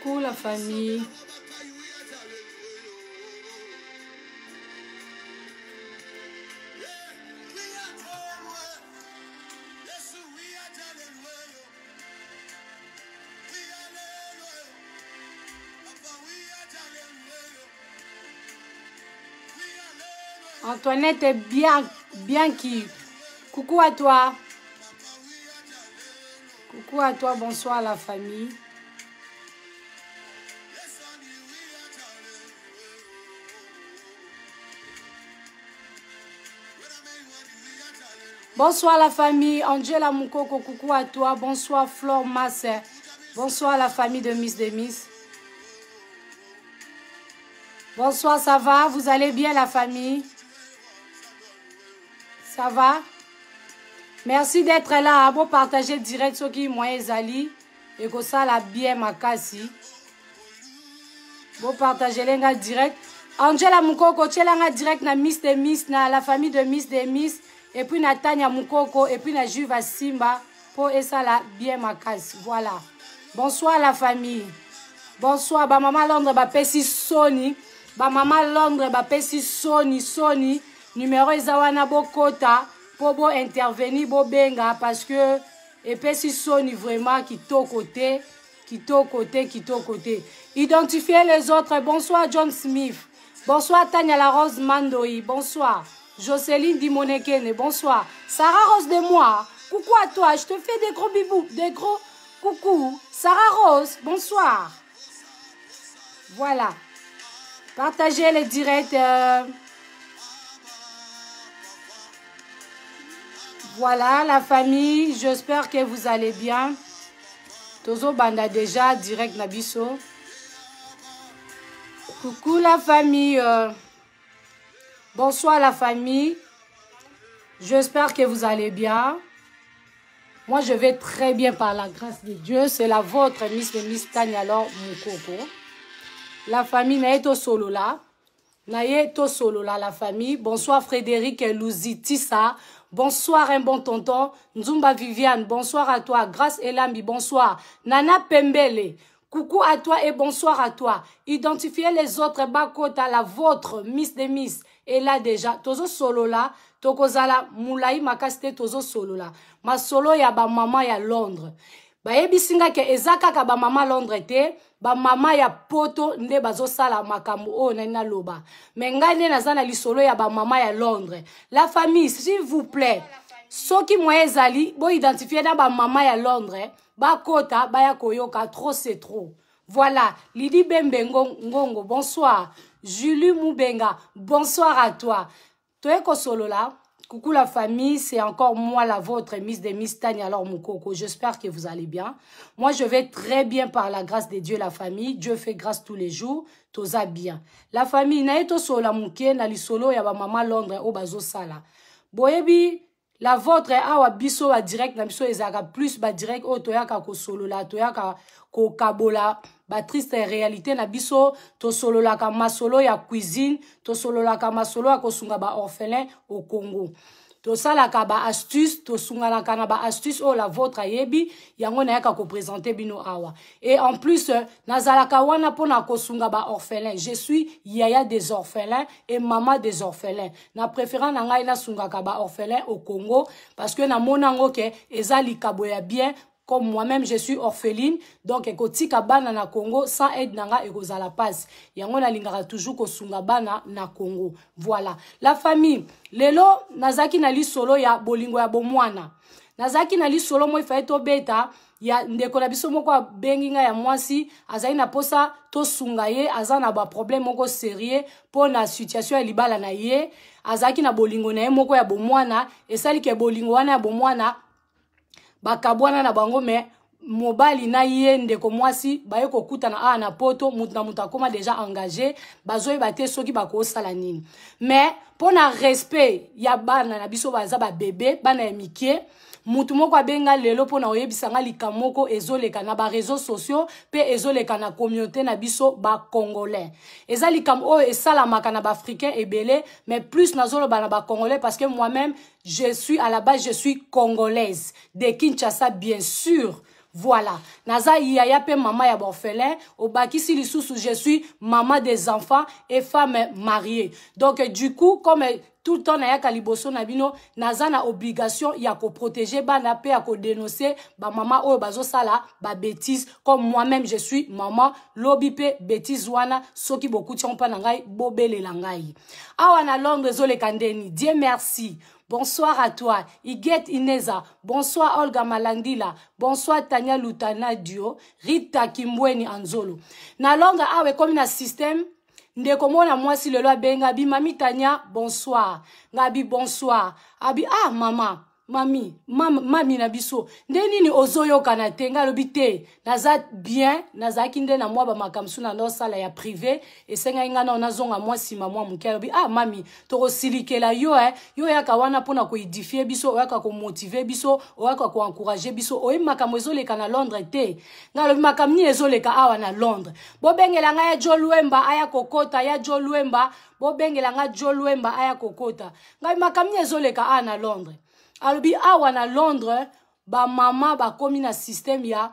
Coucou la famille. Antoinette est bien qui. Coucou à toi. Coucou à toi, bonsoir la famille. Bonsoir la famille, Angela Moukoko, coucou à toi. Bonsoir Flore Masse. Bonsoir la famille de Miss Demis. Bonsoir, ça va? Vous allez bien la famille? Ça va? Merci d'être là. Pour partager direct ce qui moi Zali et que ça la bien ma kasi. Pour partager les direct. Angela Moukoko, tu es là direct na Miss Demis, na la famille de Miss Demis. Et puis Natania Moukoko, et puis na Juva Simba, pour et ça la bien ma case. Voilà. Bonsoir la famille. Bonsoir, ba maman Londres, ba pesi Sony. Ba maman Londres, ba pesi Sony. Numéro Ezawana Bokota, pour bo intervenir, bo benga, parce que, et pesi Sony vraiment qui to côté. Identifiez les autres. Bonsoir John Smith. Bonsoir Tania La Rose Mandoi. Bonsoir. Jocelyne Dimonekene, bonsoir. Sarah Rose de moi, coucou à toi, je te fais des gros bibous, des gros coucou. Sarah Rose, bonsoir. Voilà. Partagez les directs. Voilà la famille, j'espère que vous allez bien. Tozo Banda déjà, direct Nabiso. Coucou la famille. Bonsoir la famille, j'espère que vous allez bien. Moi je vais très bien par la grâce de Dieu. C'est la vôtre Miss Tania alors Moukoko. La famille Naeto Solo là. Naeto Solo là la famille. Bonsoir Frédéric Louzitissa. Bonsoir un bon tonton. Nzumba Viviane, bonsoir à toi. Grâce Elambi, bonsoir. Nana Pembele. Coucou à toi et bonsoir à toi. Identifiez les autres bakota, la vôtre, Miss de Miss. Et là déjà, tozo solo là, tokozala moulai makaste tozo solo là. Ma solo ya ba maman ya Londres. Ba yebisinga ke ezaka ka ba maman Londres te, ba maman ya poto nde bazo sala makambo o na loba. Mais ngane nazana li solo ya ba maman ya Londres. La famille, s'il vous plaît, soki moye zali, bo identifier na ba maman ya Londres. Bakota, baya koyoka, trop c'est trop. Voilà, Lydie Bembengo Ngongo, bonsoir. Julie Moubenga, bonsoir à toi. Toeko Solo là, coucou la famille, c'est encore moi la vôtre, Miss de Miss Tania alors Moukoko. J'espère que vous allez bien. Moi je vais très bien par la grâce de Dieu la famille. Dieu fait grâce tous les jours, toza bien. La famille, naeto sola mouke, na li solo ya ba maman Londres au bazo sala. Boyebi, la vôtre awa biso a direct na biso ezaka plus ba direct o toyaka ko solo la toyaka ko kabola ba triste réalité na biso to solo la ka masolo ya cuisine to solo la ka masolo ya ko sunga ba orphelin au Congo to sala ka ba astuce to sunga la kana ba astuce o la vôtre yebi yango na yaka ko présenter bino awa et en plus nazala ka wana pona ko sunga ba orphelin. Je suis yaya des orphelins et maman des orphelins. Na préférant na ngai na sunga ka ba orphelin au Congo parce que na monango ke ezali kaboya bien. Comme moi-même, je suis orpheline, donc ekotika bana na Congo, sans aide nanga ekozala passe. Yango na lingara toujours ko sunga bana na Congo. Voilà. La famille, lelo nazaki na li solo ya bolingo ya bomwana. Nazaki na li solo mo ifaito beta ya ndeko na biso moko benginga ya mwasi azali na posa to sunga ye azana ba problème moko sérieux pour na situation ya libala na ye azaki na bolingo na ye moko ya bomwana esali ke bolingo wana ya bomwana bakabwana na bango me mobali na ye ndeko mwasi baye kokutana na poto mutu na mutu akoma déjà engagé bazoyi bate soki bakosala nini mais pona respect ya bana na biso baza ba bébé bana ya mikie mutu moko abenga lelo pona oyebisanga likamoko ezoleka na ba réseaux sociaux pe ezoleka na communauté na biso ba congolais eza likam o esalamaka na ba africain ebele mais plus nazoloba na ba congolais parce que moi-même je suis à la base je suis congolaise de Kinshasa bien sûr. Voilà. Naza yaya pe maman ya orphelin. Au bakisi lisusu, je suis maman des enfants et femme mariée. Donc, du coup, comme tout le temps, naya kaliboso nabino, naza na obligation ya ko protéger bana pe ya ko dénoncer ba maman oyo bazo sala ba bêtise comme moi-même je suis maman lobi pe bêtise wana soki beaucoup tian pa na ngai bobele la ngai. Awa na Londres zo le kandeni. Dieu merci. Bonsoir à toi. Iget Ineza. Bonsoir Olga Malandila. Bonsoir Tania Lutana Dio. Rita Kimbweni Anzolo. Na Londres awe comme na système. Ndeko mona mwasi lelo abenga bi mami Tania bonsoir ngabi bonsoir abi ah mama mami na biso ndeni ni ozoyo kana tenga lobite naza bien naza kinde na mwa ba makamsu na no sala ya privé esenga inga na nazonga mwasi mama muke lobi ah mami to silikela yo yo ya kawana pona ko edifier biso o ya ka ko motiver biso o ya ka ko encourager biso o makamwe ezoleka na Londres te ngalo makamni ezoleka awa na Londres bo bengela nga ya Joluemba aya kokota ya Joluemba bo bengela nga Joluemba aya kokota ngai makamni ezoleka awa na Londres. Alobi awa na Londres ba mama ba komi na système ya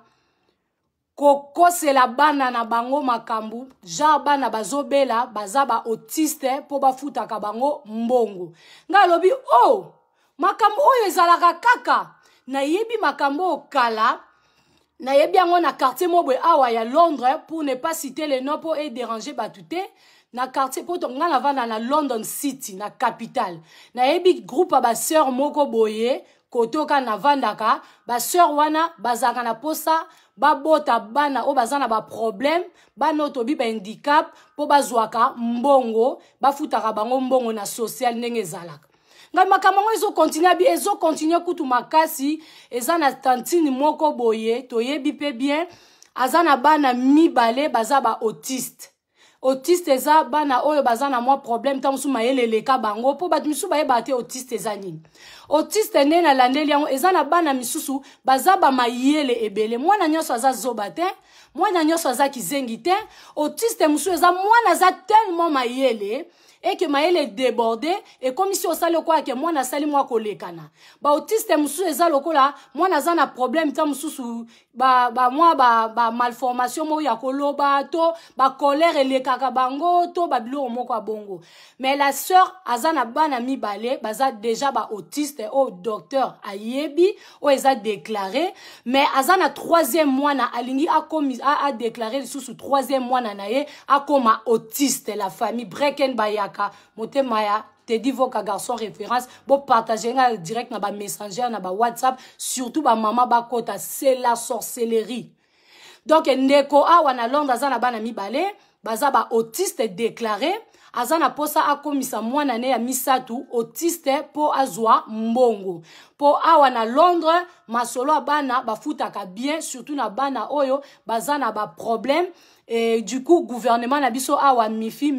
kokose la bana na bango makambu ja bana bazobela baza ba autiste po bafuta ka bango mbongo nga alobi oh makambu oyo ezalaka kaka na yebi makambo kala na yebi yango na quartier mobwe awa ya Londres pour ne pas citer les noms pour déranger batute na quartier poto nga na vana na London City na capitale na yebi groupe ba sœur moko boye kotoka na vandaka ba sœur wana bazaka na posa babota bana o bazana ba problème bana otobi ba handicap po bazwaka mbongo bafutaka bango mbongo na social ndenge ezalaka ngai makambo ezo continue kutu makasi eza na tantine moko boye toyebi pe bien azana bana mibale baza ba autiste autiste eza bana oyo bazana mwa problème tamusu mayeleleka bango po bat misu baye bate autiste eza nini autiste ne na landeli yango eza na bana misusu baza ba mayele ebele mwana nyonso aza zoba te mwana nyonso aza kizengi te autiste musu eza mwana za tellement mayele et que maele débordé et comme si on sale quoi que moi na sali moi kolekana ba autiste musu eza lokola moi na za na problème ta mususu ba malformation mo ya koloba to ba colère le kaka bango to ba bilo moko bongo mais la sœur azana bana mibale baza déjà ba autiste au docteur ayebi o eza déclaré mais azana troisième mois na alingi a déclaré sous troisième mois na naye a comme autiste la famille Brecken Bayaka Motemaya te dit vos garçons référence bo partager direct na ba messenger na ba WhatsApp surtout ba maman ba kota c'est la sorcellerie donc ndeko awa na Londres azana bana mibale baza ba autiste déclaré azana posa akomisa mwana ne ya misatu autiste po azwa mbongo po awa na Londres masolo bana bafutaka bien surtout na bana oyo bazana ba problème et du coup gouvernement na biso awa mifi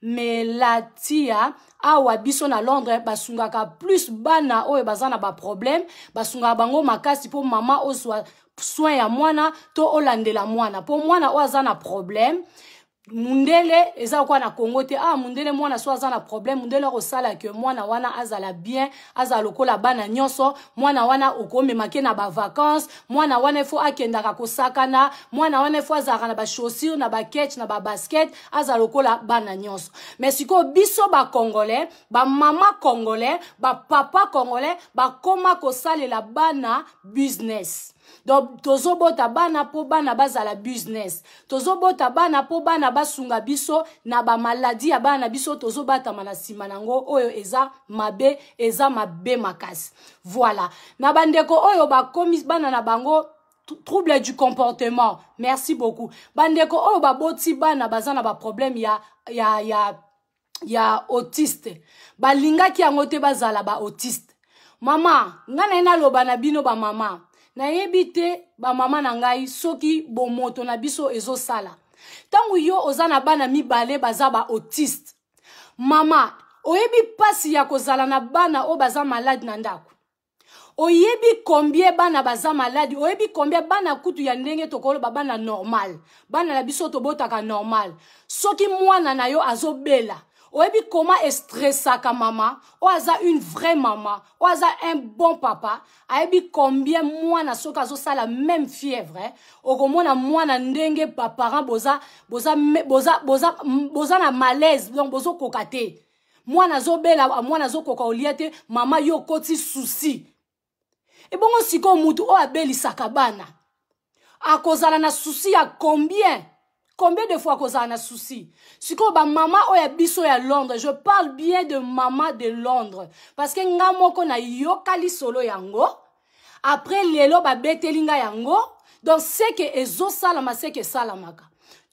mais la tia awa biso na Londres basungaka plus bana oyo bazana ba problème basunga bango makasi po mama ozwa soin ya mwana to olandela mwana po mwana o azana problème mundele eza kwa na Congo te mundele mwana so azana problème mundele osala que mwana wana azala bien azala lokola bana nyonso mwana wana okomemake na ba vacances mwana wana ifo akendaka kosakana mwana wana ifo azala na ba chaussures na ba ketch na ba basket azala lokola bana nyonso mais siko biso ba congolais ba mama congolais ba papa congolais ba koma kosalela bana business. Donc tozobota bana po bana bazala business tozobota bana po bana basunga biso na ba maladie ya bana biso tozobata mana sima nango oyo eza mabe makasi voilà na bandeko oyo ba komis bana na bango trouble du comportement merci beaucoup bandeko oyo ba boti bana bazana ba problème ya autiste balingaki yango te bazala ba autiste mama ngana ina loba na bino ba mama na yebite ba mama na ngai soki bomoto na biso ezo sala tangu yo ozana bana mibale baza ba autiste mama oyebi pasi ya kozala na bana o baza malade na ndako oyebi combien bana baza malade oyebi combien bana kutu ya ndenge tokolo bana normal bana na biso tobotaka normal soki mwana na yo azobela Oyebi comment est stressaka maman, oaza une vraie maman, oaza un bon papa, ayebi combien moi na soka zo sa la même fièvre, okomona moi na ndenge parents boza na malaise, donc bozo kokate. Moi na zo bela, moi na zo koka oliate, maman yo koti souci. Et bon siko mutu o abeli sakabana. A kozala na souci ya combien? Combien de fois kozala na souci? Siko ba maman o ya biso ya Londres, je parle bien de maman de Londres parce que nga moko na yokali solo yango. Après lelo ba betelinga yango, donc c'est que ezo salama c'est que salamaka.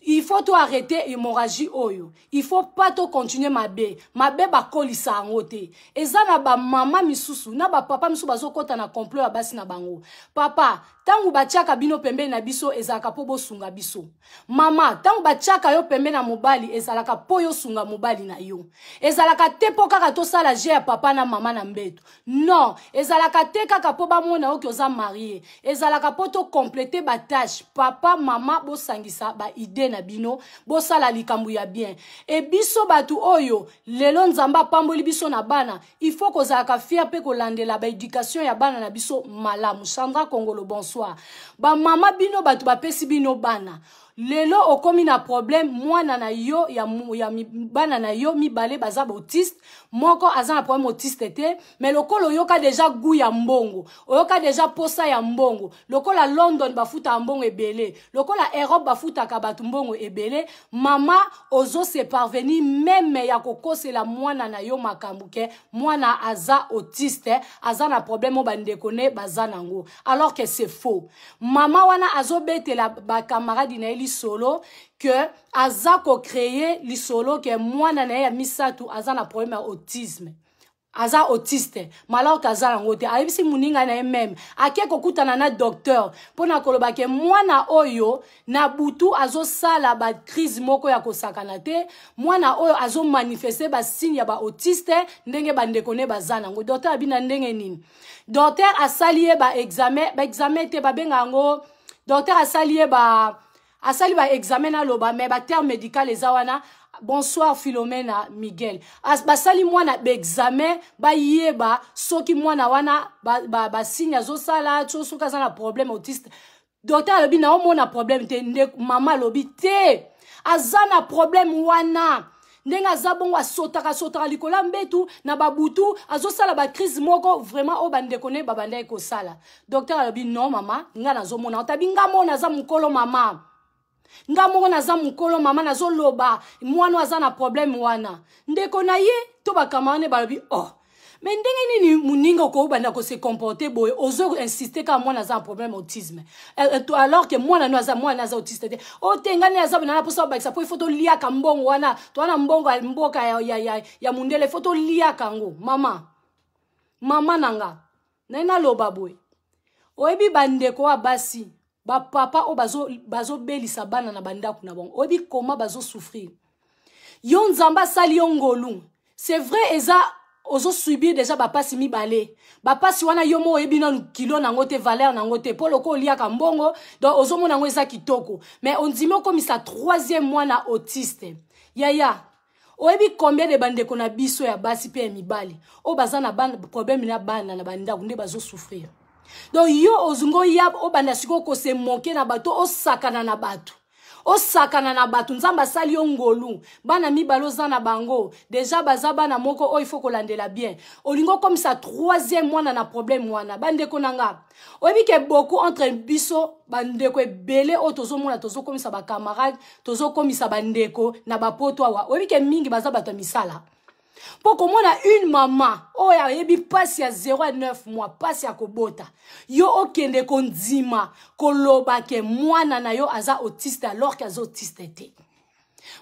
Il faut tout arrêter hémorragie oyo. Il faut pas tout continuer ma bé ba kolisa angote. Eza na ba mama misusu, na ba papa misusu bazo kota na complot ya basi na bango. Papa, tangu bachaka bino pembe na biso ezalaka po bosunga biso. Mama, tangu bachaka yo pembe na mobali ezalaka po yo sunga mobali na yo. Ezalaka te po kaka to sala je ya papa na mama na mbeto. Non, ezalaka te kaka po ba mona oki oza marié. Ezalaka po to compléter ba tâche. Papa, mama bo sangisa ba idée na bino, bo sala likambu ya bien. E biso batu oyo, lelo nzamba pamboli biso na bana, il faut kozalaka fier pe kolandela ba éducation ya bana na biso malamu. Sandra Kongolo, bonsoir. Ba mama bino batu ba pesi bino bana. Lelo okomi na problème mwana na yo ya bana na yo mibale baza autiste moko aza na problème autiste te mais lokolo yoka déjà goût ya mbongo oyoka déjà posa ya mbongo lokola London bafuta ya mbongo ebele lokola Europe bafuta ka batu mbongo ebele mama ozo se parvenir même ya kokosela mwana na yo makambuke mwana aza autiste aza na problème bandeko ne baza nango alors que c'est faux mama wana azo betela ba camarade na solo que azako créer li solo que moi na ya misatu azana problème autisme aza autiste malheur kazala ngote ayebisi muninga na même akeko kutana na docteur pona koloba ke mwana oyo na butu azo sala ba crise moko ya kosakana te mwana oyo azo manifester ba signe ya ba autiste ndenge bandeko ne bazana ngo docteur abina ndenge nini docteur asalié ba examen te ba benga ngo docteur asalié asali ba examen na loba mais ba terme médical ezawana bonsoir Philomena Miguel basali mwana ba examen ba yeba soki mwana wana ba signe zo sala tsosuka za na problème autiste docteur lobi na omona problème te nde mama lobi te azana problème wana ndenga azabongo asotaka likola mbetu na babutu azosala ba crise moko vraiment o bandeko ne babanda ekosala docteur lobi non mama nga nazomona otabi nga mona za mukolo mama nga moko naza mukolo mama nazo loba mwana aza na problème wana ndeko na ye to bakamane balobi oh mais ndenge nini muninga ko banda ko se comporter boy ozo insister ka mwana aza un problème autisme alors que mwana aza autiste o tengani aza na posa ba exapo photo lia ka mbongo wana to wana mbongo mboka ya mundele photo lia kango mama nanga nena loba boy oyebi bandeko wa basi ba papa o bazo belisa bana na bandaku na bon obi koma bazo souffrir yon nzamba sali yongolu c'est vrai eza ozo subir déjà ba pasi mibale ba pasi wana yomo oyebi na kilo na ngote valeur na ngote polo ko liaka mbongo donc ozo mona ngo eza kitoko mais on dit mo comme ça troisième mois na autiste yaya oyebi combien de bandeko na biso ya basi pe mibale o baza na problème na bana na bandaku nde bazo souffrir. Donc yo ozungo yab o banda siko ko se moke na bato o sakana na bato nzamba sali yo ngolu bana mibalo za na bango déjà baza bana moko o il faut kolandela bien olingo comme ça troisième mois na problème wana bandeko nanga oyebi ke beaucoup entre biso bandeko ebele o tozo mona tozo komisa ba camarade tozo komisa bandeko na bapoto wa oyebi ke mingi baza bato misala. Pour comment on a une maman, oh ya yebi passe ya 0 à 9 mois, passe ya kobota. Yo okende kondima, koloba ke mwana na yo aza autiste alors qu'aza autiste te.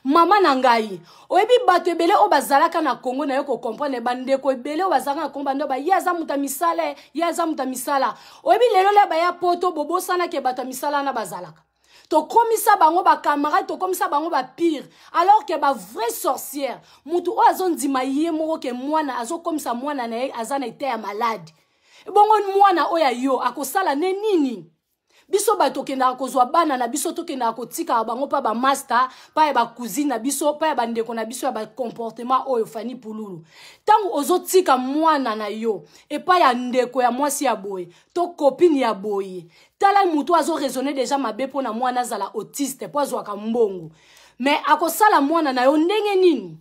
Maman nangai, oyebi bato ebele o bazalaka na Congo na yo ko comprendre bandeko ebele o bazalaka na Congo bando ba yaza muta misala. Oyebi lelo le ba ya poto bobo sana ke bato misala na bazalaka. To komisa bango ba camarade to komisa bango ba pire alors que ba vraie sorcière mutu o azondima ye moko ke mwana azo komisa mwana na ye azana ete ya malade bongo mwana oya yo akosala ne nini Biso ba tokenda kozwa bana na biso tokenda kotika bango pa ba master, pa ba cousine na biso, pa ba ndeko na biso ya ba comportement oyo fani pululu. Tango ozotika mwana na yo, e pa ya ndeko ya mwasi ya boye, to copine ya boye. Tala mutu azo raisonner déjà mabe pona mwana zala autiste, po azwaka mbongo. Mais akosala mwana na yo ndenge nini?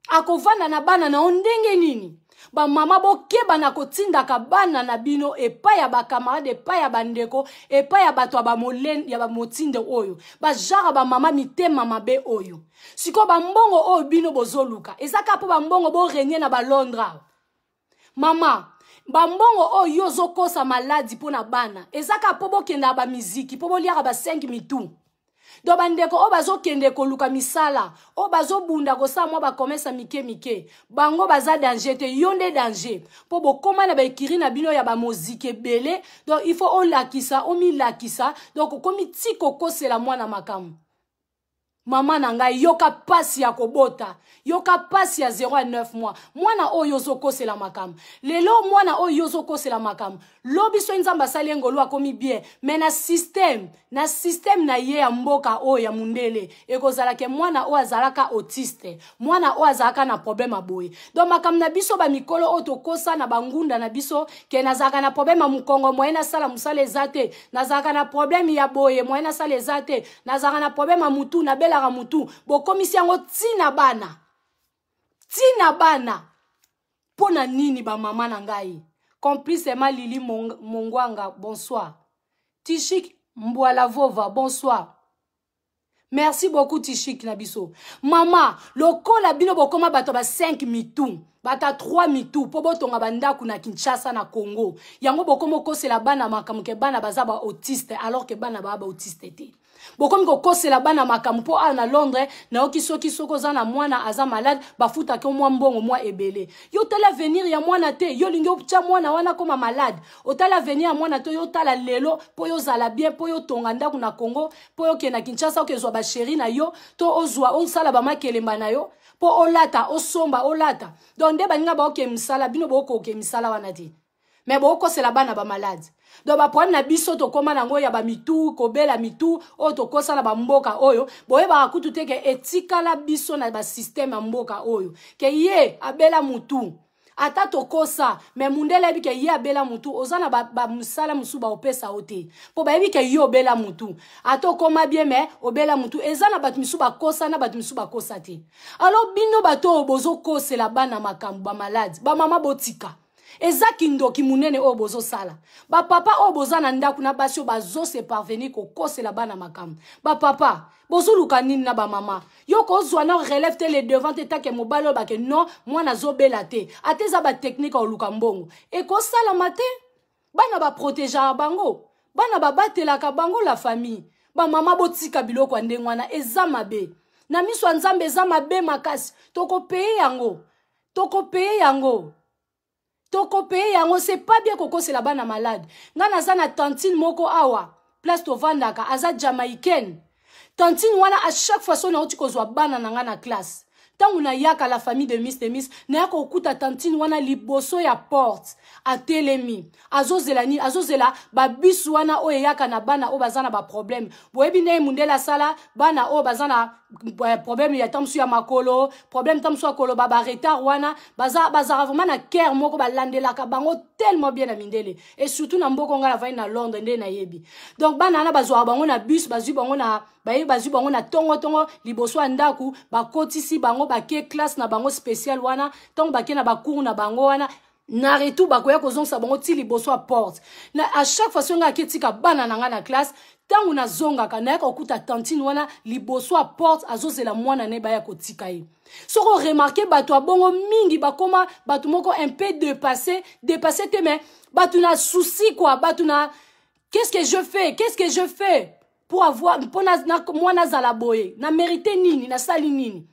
Akovanda na bana na yo ndenge nini? Ba mama bokeba na kotindaka bana na bino epa ya ba camarade epa ya bandeko epa ya bato ba molen ya ba motinde oyo ba jara ba mama mitema mabe oyo siko ba mbongo oyo bino bozoluka ezaka po ba mbongo bo renye na ba Londres mama ba mbongo oyo zokosa maladi pona bana ezaka po bokenda ba miziki po boliaka ba 5 mitu. Do bandeko o bazo kende koluka misala o bazo bunda ko sa mwa ba komesa mike bango baza danger te yonde danger po bokoma na ba ekiri na bino ya ba mozike bele donc il faut on lakisa o mi lakisa donc komi tiko kosela mwana makamu mama na ngai yoka pasi ya kobota yoka pasi ya 0 à 9 mois mwana oyo zokosela makamu lelo mwana oyo zokosela makamu lobi so nzamba sali ngolo akomi bien mais na système na ye ya mboka oyo ya mundele ekozala ke mwana o azalaka autiste mwana o azalaka na problème aboye donc makamu na biso ba mikolo o tokosa na bangunda na biso ke nazaka na problème mukongo moyena sala musale zate nazaka na problème ya boye moyena sala zate nazaka na problème mutu na la ramutu bokomisi yango tina bana pona nini ba mama na ngai complice ma Lili Mongwanga bonsoir Tishik Mbwala Vova bonsoir merci beaucoup Tishik Nabiso mama lokola bino bokoma bato ba 5 mitu bata 3 mitu po botonga bandaku na Kinshasa na Congo yango bokomo kosela bana makamuke bana bazaba autiste alors que bana baba autiste te bokomi kokosela bana makamu po na Londres na okisoki soko za na mwana aza malade bafuta ke mwa mbongo mwa ebele yo tala venir ya mwana te yo lingi opcha mwana wana koma malade otala venir ya mwana to yo tala lelo po yo zala bien po yo tonga ndaku na Congo po yo ke na Kinshasa okezwa ba chéri na yo to ozwa onsala ba makelemba na yo po olata osomba olata donc nde baninga ba oke misala bino boko oke misala wana te mais boko sela bana ba malade donc ba problème na biso to koma nango ya ba mitu kobela mitu o to kosa na ba mboka oyo boye ba kutu teke etika la biso na ba système mboka oyo ke ye abela mutu ata to kosa mais mundele bi ke ye abela mutu ozana ba musala musuba opesa ote po ba bi ke yo bela mutu ato koma bien mais obela mutu ezana bat misuba kosa na bat misuba kosa te alors bino bato bozo kosela bana makambu ba malade ba mama botika ezaki ndoki munene o bozo sala ba papa o bozana ndaku na basio bazo se parvenir ko kosela bana makamu ba papa bozo luka nini na ba mama yo ko zwa na relève te les devant te take mobalo ba ke non mwana zo bela te ateza ba technique o luka mbongo e ko sala mate bana ba protéger bango bana ba batelaka bango la famille ba mama botika biloko ndengwana eza mabe na miso nzambe eza mabe makasi toko paye yango Toko paye yango c'est pas bien koko c'est la bana malade. Ngana za na tantine moko awa. Place to vandaka aza jamaïcaine. Tantine wana à chaque fois son oti kozwa bana na ngana classe. Tangu na yaka la famille de Miss na yako okuta tantine wana liboso ya porte a telemi. Azozela ba bis wana o yaka na bana o bazana ba problème. Boyebi ne mundela sala bana o bazana problème ya tamsu ya makolo, problème tamsu ya kolo ba retard wana baza vraiment na cœur moko ba landela ka bango tellement bien na mindele et surtout na mboko ngala vai na Londres nde na yebi. Donc bana na bazwa bango na bus bazu bango na bazu bango na tongo liboso andaku ba kotisi bango ba ke classe na bango spécial wana tongo ba ke na ba cours na bango wana na retu bakoya kozongsa bango ti liboso a porte na à chaque fois songa ketika bana na nga na classe tangu na zonga kana ka okuta tantine wana liboso a porte azozela mwana ne baya kotika ye soko remarquer bato abongo mingi bakoma bato moko un peu dépassé te mais bato na souci quoi bato na qu'est-ce que je fais pour avoir pona na mwana zala boye na mérité nini na sali nini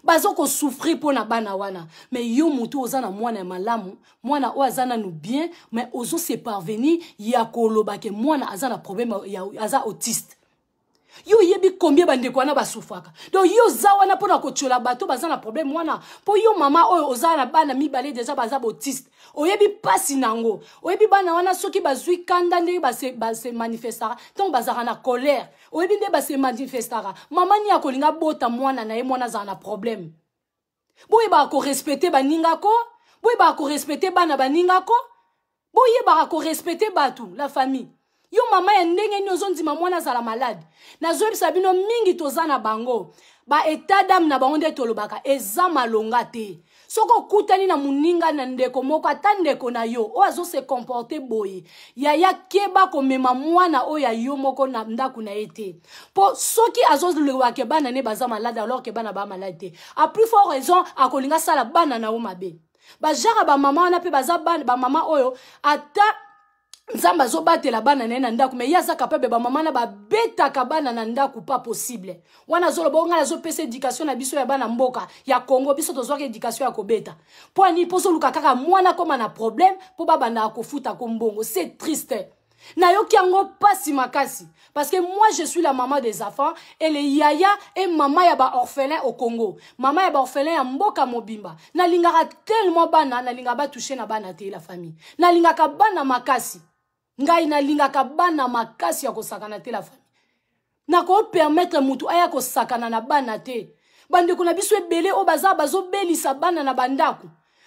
bazo ko souffrir pona bana wana mais yo mutu ozana mwana malamu mwana o azana nu bien mais ozo se parvenir ya koloba ke mwana azana problème ya aza autiste Yo yebi combien bandeko wana basufaka. Donc yo za wana pona kochola bato baza na problème wana. Po yo mama oyo oza na bana mibale déjà baza autiste. Oyebi pasi nango. Oyebi bana wana soki bazui kanda nde base manifestara. Donc bazara na colère. Oyebi nde base manifestara. Mama ni akolinga bota mwana na ye mwana za na problème. Boye ba ko respecter baninga ko. Boye ba ko respecter bana baninga ko. Boye ba ko respecter batu la famille. Yo mama ya ndenge nyozo ndima mwana zala malade. Na zoebi sabino mingi tozana bango. Ba etat d'âme na bango nde tolobaka eza malonga te. Soko kutani na muninga na ndeko moko ata ndeko na yo. O azo se comporter boye. Ya keba komema mwana o ya yo moko na ndaku na ete. Po soki azo lewa ke bana ne baza malade alors ke bana ba malade te. A plus fort raison akolinga sala bana na o mabe. Ba jara ba mama wana pe baza bana ba mama oyo ata Nzamba zo batela bana na ndaku me yaza capable ba mama na ba beta ka bana na ndaku pas possible. Wana zo bonga na zo pesa éducation na biso ya bana mboka ya Congo biso to zo ka éducation ya kobeta. Po ani poso luka kaka mwana koma na problème po baba na kofuta ko mbongo. C'est triste. Na yoki yango pasi makasi parce que moi je suis la maman des enfants et les yaya et maman ya ba orphelin au Congo. Maman ya ba orphelin ya mboka mobimba. Na lingaka tellement bana na linga ba toucher na bana te la famille. Na lingaka bana makasi. Ngai na lingaka bana makasi ya kosakana te la famille. Na ko permettre mutu aya kosakana na bana te. Bande ko na biso ebele o baza bazo belisa bana na bandako.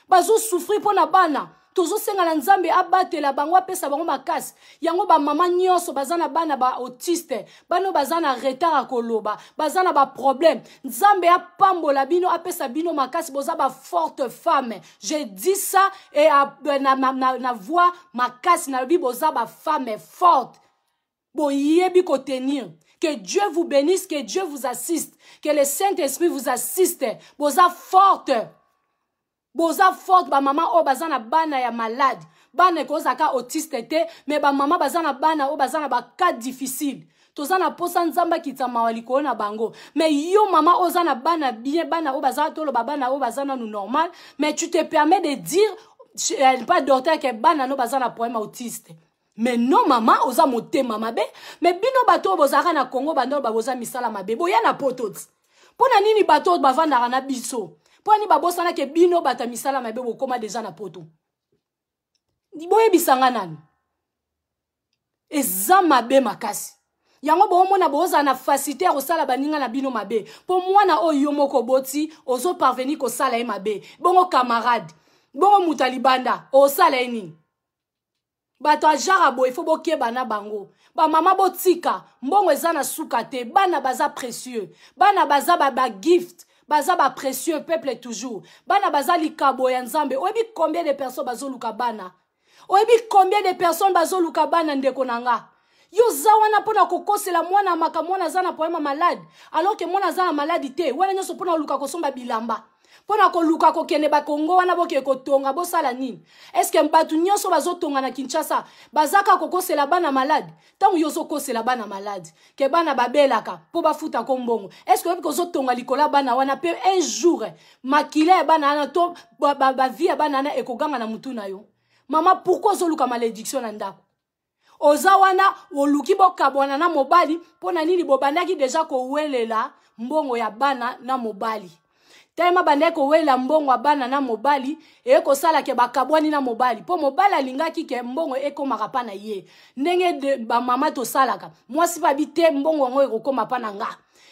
Bazo souffrir pona bana. Tozo senga na nzambe abatela bango apesa bango makasi. Yango ba mama nyonso bazana bana ba autiste. Bano bazana retard koloba. Bazana ba problème. Nzambe apambola bino apesa bino makasi boza ba forte femme. Je dis ça et na voix makasi na bi boza ba femme forte. Bo yebi ko tenir. Que Dieu vous bénisse, que Dieu vous assiste, que le Saint-Esprit vous assiste. Boza forte. Boza forte ba mama o bazana bana ya malade. Bana kozaka autiste te, mais ba mama bazana bana o bazana ba cas difficile. Tozana posa nzamba kitama waliko na bango. Mais yo mama ozana bana bien bana o bazana tolo bana o bazana nous normal, mais tu te permets de dire pas docteur que bana no bazana problème autiste. Mais non maman oza moté mama be, mais bino bato bozaka na Congo bando ba boza misala mabe. Boya na pototi. Pona nini bato bavanda na biso? Poni babosana ke bino bata misala mabe bokoma deja na poto. Boye bisanga nani. Eza mabe makasi. Yango bo mona boza na facilité ko sala baninga na bino mabe. Po mwana oyo moko boti ozo parvenir ko sala e mabe. Bongo camarade. Bongo mutalibanda o sala eni. Bato ajara bo ifo bokeba na bango. Ba mama botika mbongo eza na suka te. Bana baza précieux. Bana baza ba gift. Baza ba précieux peuple toujours. Bana baza likabo ya nzambe. Oyebi combien de personnes bazo luka bana? Oyebi combien de personnes bazo luka bana ndeko nanga? Yo zawana pona kokosela mwana maka mwana zana poema malade. Alors que mwana zana malade te. Wana nyoso pona luka kosomba bilamba. Pona ko luka ko kene ba Kongo wana boke ko tonga bosala nini? Est-ce que mbatu nyoso bazo tonga na Kinshasa bazaka kokosela bana malade? Tangu yoso kosela bana malade ke bana babelaka po bafuta ko mbongo. Est-ce que ko zo tonga likola bana wana pe un jour makile bana na to ba vie bana na ekoganga na mutu na yo? Mama pourquoi zo luka malédiction na ndako? Oza wana oluki bokabwana na mobali pona nini bobandaki deja ko welela mbongo ya bana na mobali. Tema bandeko wela mbongo wa bana na mobali eko sala ke bakabwani na mobali po mobali alingaki ke mbongo eko makapa na ye ndenge de ba mama to salaka mwasi ba bite mbongo ngo eko koma pa na nga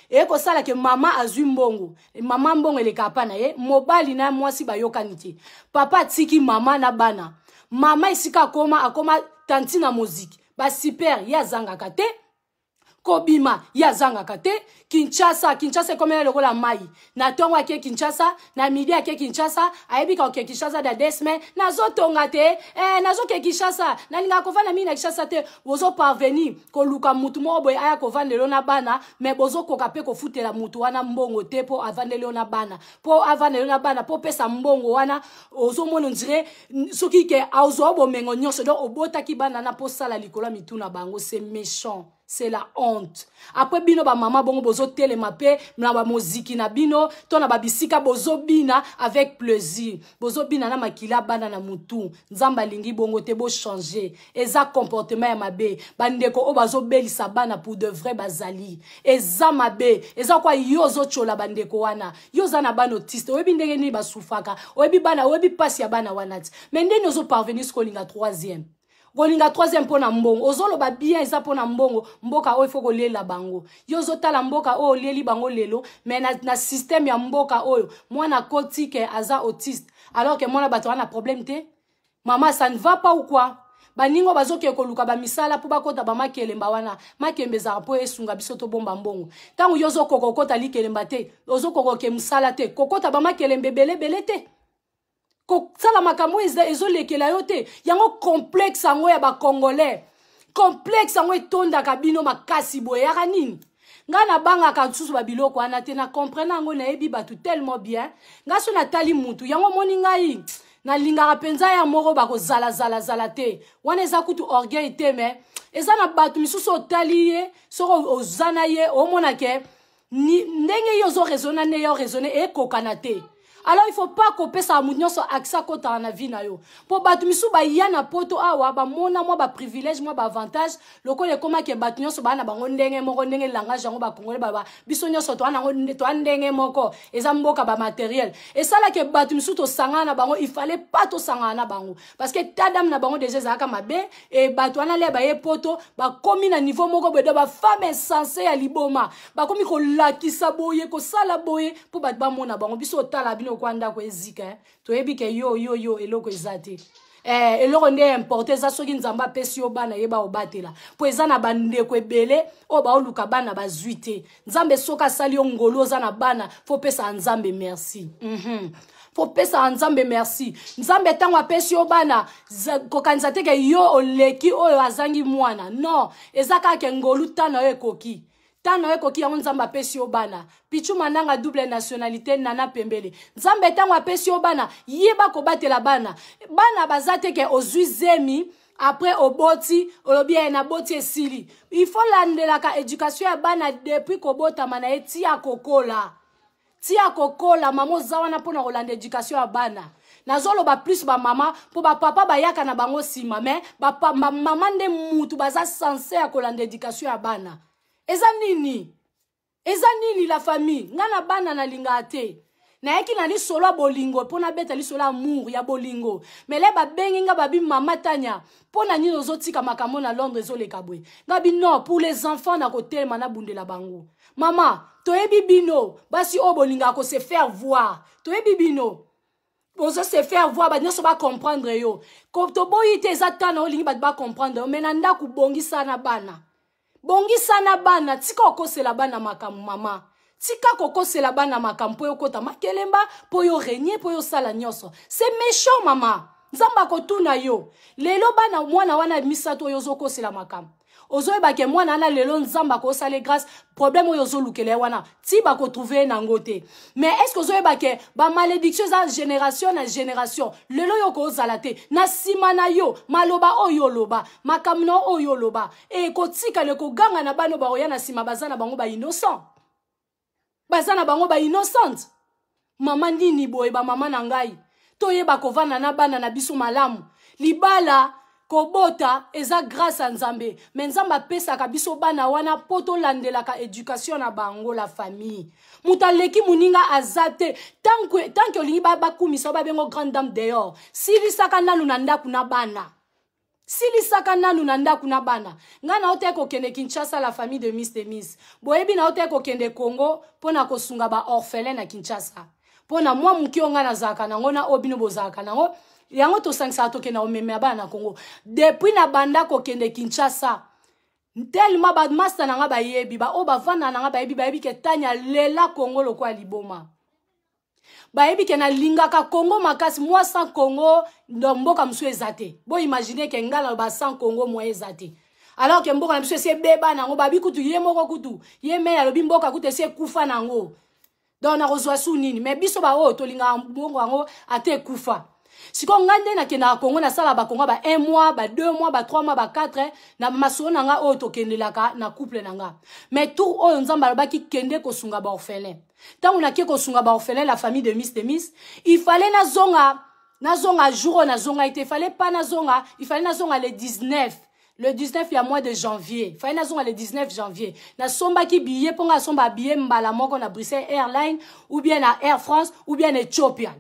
eko sala ke mama azui mbongo mama mbongo eleka pa na ye mobali na mwasi ba yokaniti papa tiki mama na bana mama isika akoma tanti na muziki ba super ya zanga kate Kobima ya zanga kate Kinshasa komena lokola mai na tongo ake Kinshasa na midi ake Kinshasa aibika ke Kinshasa da desme na zo tonga te na zo ke Kinshasa na linga kovana mimi na Kinshasa te bozo parvenir ko luka mutu mo boy aya kovandelo na bana mais bozo koka pe ko futela mutu wana mbongo te po avandelo na bana po pesa mbongo wana ozo mono ndire soki ke auzo bo mengo nyonso do obota ki bana na po sala likola mituna bango c'est méchant. C'est la honte. Après bino ba mama bongo bozo telema pe na ba moziki na bino to na ba bisika bozo bina avec plaisir. Bozo bina na makila bana na mutu. Nzamba lingi bongo te bo changer. Eza comportement ya mabe. Bandeko o bazo belisa bana pour de vrai bazali. Eza mabe. Eza kwa yozo chola bandeko wana. Yoza na bana autiste. Oyebi ndenge ni basufaka. Oyebi bana oyebi pasi ya bana wanati. Mais ndenge ozo parvenir skolinga 3e. Golinga 3e pona mbongo. Ozolo ba bien eza pona mbongo. Mboka o ifo golela bango. Yozo tala mboka o leli bango lelo. Mais na système ya mboka oyo. Mwana koti ke aza autiste. Alors que mwana bato wana problème te. Maman, ça ne va pas ou quoi? Baningo bazoke koluka ba misala po bakota ba makelemba wana. Makembe za po esunga biso to bomba mbongo. Tangu yozo kokokota likelemba te. Ozo kokoke musala te. Kokota ba makelembe bele te. Sala makambo ezo lekela yo te. Yango complexe yango ya ba congolais. Complexe yango etonda kabino makasi boye yaka nini. Nga na banga ka tsusu ba biloko wana te na comprendre yango na yebi batu tellement bien. Nga so na tali mutu yango moni ngai na lingaka penza ya moko bako zala te. Wana eza kutu orgueil te me. Eza na batu misusu otali ye soko ozana ye omona ke ndenge yo zo raisonner ne yo raisonner e kokana te. Alors il faut pas couper ça mounio so aksa kota na vie na yo. Po batu misu ba yana poto awa ba mona mo ba privilège mo ba avantage loko le koma ke batu nyoso ba na bango ndenge moko ndenge langage yango ba congolais ba biso nyoso to ana to ndenge moko eza mboka ba matériel. Et ça là que batu misu to sanga na bango il fallait pas to sanga na bango parce que tadam na bango déjà zaka mabe et batu ana le ba ye poto ba komi na niveau moko bedo ba femme insensée ya liboma ba komi ko lakisa boye ko sala boye po batu ba mona bango biso tala bino kwanda ko ezika to ebike yo eloko ezate eloko nde importe za soki nzamba pesi yo bana yeba obatela po eza na bande ko ebele o ba oluka bana bazuite nzambe soka sali yo ngolo za na bana fo pesa nzambe merci faut pesa nzambe merci nzambe tango apesi yo bana kokanisa te ke yo oleki oyo azangi mwana non ezaka ke ngolu tano ekoki Tano ekoki yango nzamba pesi yo bana. Pichu mananga double nationalité nana pembele. Nzambe tango apesi yo bana. Yeba ko batela bana. Bana bazate ke ozui zemi. Après oboti. Olobia na boti esili. Il faut landela ka éducation ya bana depuis ko bota mana eti ya kokola. Tia kokola mamo zawana pona kolanda éducation ya bana. Nazolo ba plus ba mama po ba papa ba yaka na bango sima mais ba mama nde mutu baza censé ya kolanda éducation ya bana. Eza nini la famille ngana bana na linga te na yeki na li solo bolingo pona beta li solo amour ya bolingo mais le ba bengi nga babi mama tanya pona nini ozotika makambo na Londres ezoleka boye ngabi non pour les enfants na kotel mana bundela bango mama toyebi bino basi o bolinga ko se faire voir toyebi bino bozo se faire voir ba nyoso ba comprendre yo ko to boyite ezatana olingi ba comprendre mais na ndaku bongisa na bana bongisa na bana tika okosela bana makamu mama tika kokosela bana makamu po yo kota makelemba po yo renier po yo sala nyoso c'est méchant mama nzamba kotuna yo lelo bana mwana wana misato yo zokosela makamu ozoyeba ke mwana na lelo nzamba ko sale grâce problème oyo zolukele wana ti ba ko trouver na ngote mais est-ce que ozoyeba ke ba malédiction za génération na génération lelo yo ko zalate na sima na yo maloba oyo loba makamno oyo loba e ko tika le ko ganga na bano ba oya na sima bazana bango ba innocent bazana bango ba innocent mama nini boye ba mama na ngai toyeba ko vana na bana na biso malamu libala kobota eza grâce à nzambe mais nzamba pesa ka biso bana wana poto landela ka éducation na bango la famille mutaleki muninga azate tant que olingi ba kumisa ba bengo grande dame dehors sili saka nanu na ndaku na bana sili saka nanu na ndaku na bana ngana ote ko kende Kinshasa la famille de Miss Demis boyebi na ote ko kende Congo pona ko sunga ba orphelin na Kinshasa pona mwa mukio ngana zaka nango na obino bozaka nango yango to sangisa toke na omeme bana Congo depuis na banda ko kende Kinshasa tellement ba master na nga ba yebi ba o ba vana na nga ba yebi ke tanya lela Congo lokwa liboma ba yebi ke na linga ka Congo makasi moi sans Congo ndomboka msu ezate bo imaginer ke ngala ba sans Congo moi ezate alors que mboka na biso se beba nango ba bikutu ye moko kutu ye me ya lobi mboka kutu se kufa nango donc na rozwa su nini mais biso ba o to linga mbongo ngo ate kufa Si on ngande na kena Congo na sala ba Congo ba 1 mois, ba 2 mois, ba 3 mois, ba 4 na maso na nga o to kendelaka na couple na nga. Mais tout o nzamba ba ki kende ko sunga ba orphelin. Tant on a ki ko sunga ba orphelin la famille de Miss, il fallait na zonga jour na zonga il fallait pas na zonga, il fallait na zonga le 19. Le 19 il y a mois de janvier. Il fallait na zonga le 19 janvier. Na somba ki billet pour nga somba billet mbala moko na Bruxelles Airlines ou bien na Air France ou bien Ethiopian.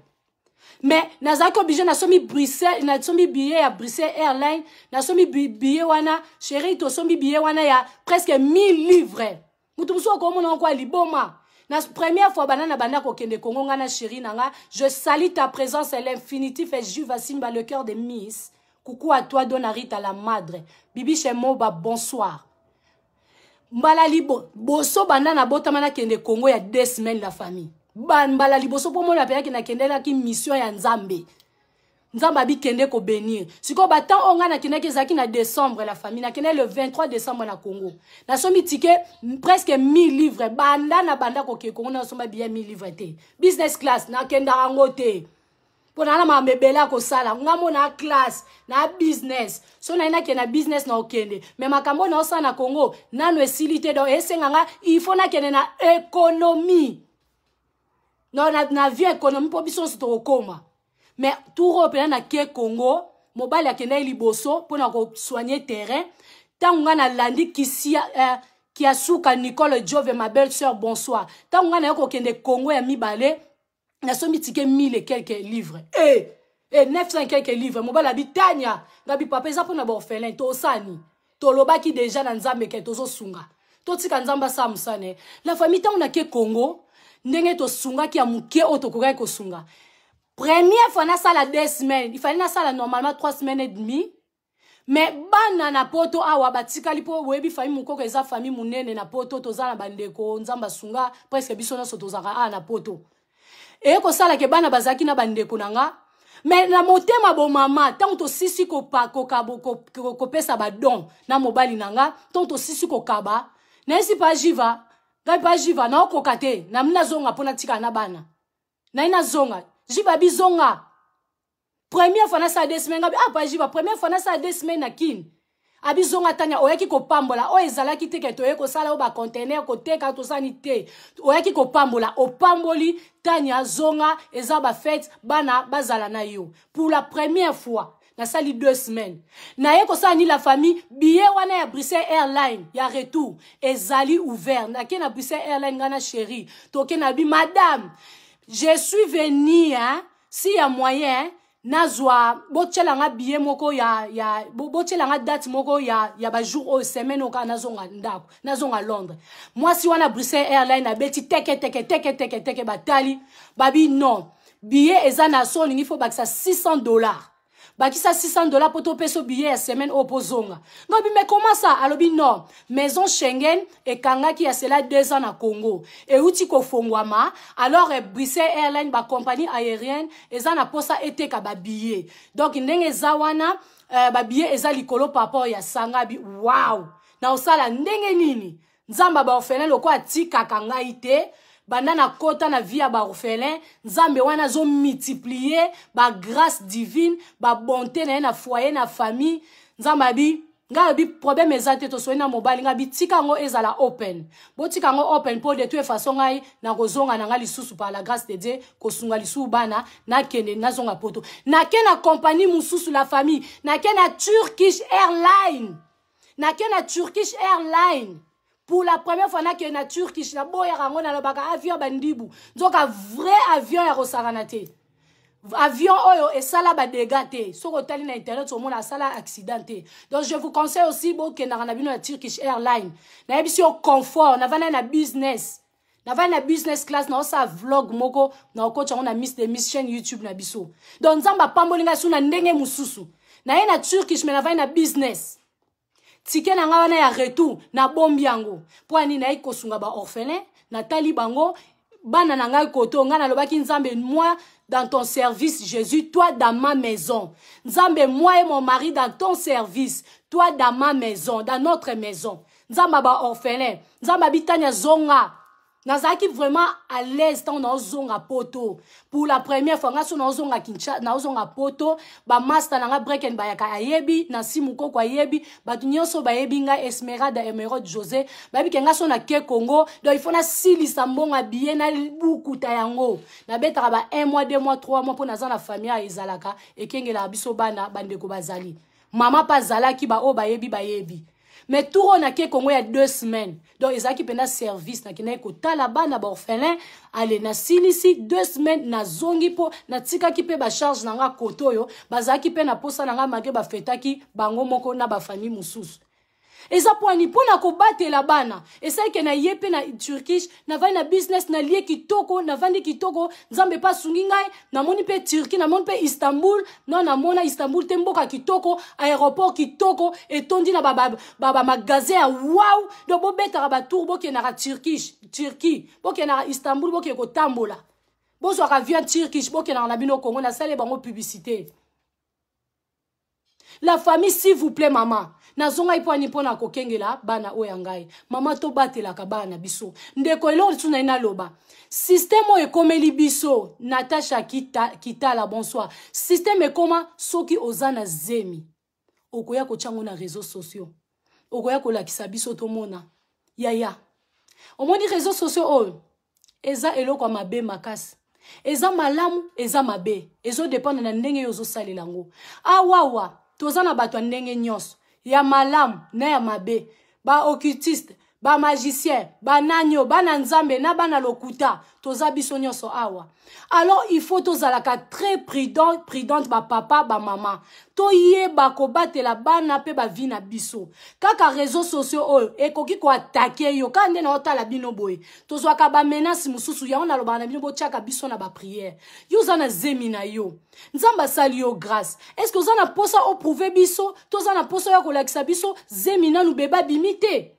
Mais nazaki obligé na somi Bruxelles, na somi billet à Bruxelles Airlines, na somi billet wana, chérie to somi billet wana ya presque 1000 livres. Mutu muso ko mona kwa liboma. La première fois banana banda ko kende Congo ngana chérie nanga, je salue ta présence et l'infinitif et Juva Simba le cœur de Miss. Coucou à toi Donarita la madre. Bibi chez Moba bonsoir. Mbala libo boso banana botamana kende Congo ya 2 semaines la famille. Mbala liboso pour moi la période qui na kende la ki mission ya Nzambe. Nzamba bi kende ko bénir. Siko batan onga na kende kezaki na décembre la famille na kende le 23 décembre na Congo. Na somi ticket presque 1000 livres. Banda ko ke Congo na somba bien 1000 livres te. Business class na kenda rango te. Pona na ma mebela ko sala ngamo na class na business. So na ina ke na business na okende. Mais makambo na osa na Congo nano esilité do esenganga il faut na kende na économie. Non na vie économie po biso to koma. Mais tout européen na ke Congo, mobile ya kende liboso pour na ko soigner terrain. Tanga na landi qui a souka Nicole Jove ma belle sœur bonsoir. Tanga na ko kende Congo ya mibale na somi tike 1000 et quelques livres. 900 et quelques livres. Mobile habitania ngabi papa za pour na orphelin to sani. To lobaki déjà na Nzambe ke tozo sunga. To tika Nzamba sa musane. La famille tanga na ke Congo ndenge to sunga ki ya muke otokoka ko sunga. Première fois na sala 2 semaines, il fallait na sala normalement 3 semaines et demie. Mais bana na poto awa batika lipo webi famille mukoko eza famille munene na poto toza na bandeko Nzamba sunga presque biso na sotozaka na poto. Et ko sala ke bana bazaki na bandeko nanga. Mais na motema bo mama tant to sisi ko pa ko pesa ba don na mobali nanga, tant to sisi ko kaba. Na esi pa jiva, pa jiva na okokate na mna zonga pona tika na bana. Na ina zonga Jiba bizonga. Première fois na sa 2 semaines pa jiba première fois na sa 2 semaines na kin. Abizonga tanya oyaki ko pambola o ezala ki teke to yeko sala o ba container ko teka to sanité. Oyaki ko pambola o pamboli tanya zonga eza ba fête bana bazala na yo. Pour la première fois na sali 2 semaines. Na yeko sa ni la famille billet wana ya Bruxelles Airlines ya retour ezali ouvert. Na ke na Bruxelles Airlines ngana chérie. To ke na bi madame je suis venu, hein, si y a moyen, nazwa, bochelanga billet moko bochelanga date moko ba jour au semaine oka nazonga ndako, nazonga Londres. Moi si wana Bruxelles Airlines na beti teke batali, babi non. Billet ezana son il faut bakisa $600. Bakisa $600 pour to peso billet à semaine opposonga. Non mais comment ça? Alobi non. Maison Schengen et kanga qui a cela 2 ans à Congo. Et uti ko fongwama alors Bruxelles Airlines ba compagnie aérienne ezana posa ete ka ba billet. Donc ndenge zawana ba billet eza likolo papa ya sanga bi wow. Na osala ndenge nini? Nzamba ba orphelin loko atika kanga ite. Bandana kota na vie ba orphelin, Nzambe wana zo multiplier ba grâce divine, ba bonté na foyer na famille, Nzamba bi ngabi problème ezate to soina mobile ngabi tika ngo ezala open. Bo tika ngo open pour de toute façon ngai na kozonga na ngali susu par la grâce de Dieu ko sunga lisu bana na kende na zonga poto. Na kena compagnie mususu la famille, na kena Turkish Airlines. Na kena Turkish Airlines. Pour la première fois na kena Turkish na boya rango na lobaka avion bandibu. Donc un vrai avion ya rosaranate. Avion oyo et sala ba dégâté. Soko tali na internet au monde a sala accidenté. Donc je vous conseille aussi bo ke na bino na Turkish Airlines. Na ebisio confort, na vana na business. Na vana na business class na osa vlog moko na okocha on a Miss de Miss chaîne YouTube na biso. Donc nzamba pambolinga suna ndenge mususu. Na ye na Turkish me na vana na business. Tike na nga wana ya retour na bombi yango. Po ani na iko sunga ba orphelin na tali bango bana na nga koto nga na lobaki Nzambe moi dans ton service Jésus toi dans ma maison. Nzambe moi et mon mari dans ton service toi dans ma maison dans notre maison. Nzamba ba orphelin Nzamba bitanya zonga Nazaki vraiment à l'aise tant dans zonga poto. Pour la première fois, nga so na zonga kincha, na zonga poto, ba master na nga break and bayaka ayebi, na simuko kwa ayebi, ba tunyoso ba yebi nga Esmeralda Emerald José, ba bi kenga so na ke Congo, donc il faut na sili sambonga bien na buku tayango. Na betaka ba 1 mois, 2 mois, 3 mois pour na zana famille a izalaka, e kengela biso bana bandeko bazali. Mama pa zalaki ba o ba yebi ba yebi. Mais tout on a que Congo il y a 2 semaines. Donc ils ont qui pendant service na kina ko talaba na ba orphelin aller na silisi 2 semaines na zongi po na tika ki pe ba charge na nga koto yo bazaki pe na posa na nga make ba fetaki bango moko na ba famille mususu. Eza poani pona ko batela bana esa ke na yepe na Turkish na vai na business na lie kitoko na vandi kitoko nzambe pa sungi ngai na moni pe Turquie na moni pe Istanbul non na mona Istanbul temboka kitoko aéroport kitoko etondi na baba magasin ya wow do bo betaka ba tour bo ke na Turquie bo ke na Istanbul bo ke ko tambola bo so ka vient Turkish bo ke na bino Congo na sale bango publicité. La famille s'il vous plaît maman nazonga iponi pona kokengela bana oyangai mama to batela ka bana biso ndeko elori tuna ina loba système o ekomeli biso Natasha kita la bonsoir système ekoma soki ozana zemi okoya ko chango na réseaux sociaux okoya ko lakisa biso to mona yaya omoni réseaux sociaux o eza eloko mabe makasi eza malamu eza mabe ezo dépendre na ndenge yozo salelango awawa tozana bato ndenge nyonso ya malam na ya mabe ba occultiste ba magicien ba nanyo ba nzambe na bana lokuta toza biso nyonso awa. Alors il faut tozalaka très prudente ba papa ba mama to yeba ko batela bana pe ba vina biso kaka réseaux sociaux oyo ekoki ko attaquer yo kande na otala bino boy tozwaka ba menace mususu ya ona loba na bino bo chaka biso na ba prière yo zana zemi na yo nzamba sali yo grâce est-ce que ozana posa o prouver biso tozana posa ya ko lakisa biso zemi na nu beba bimite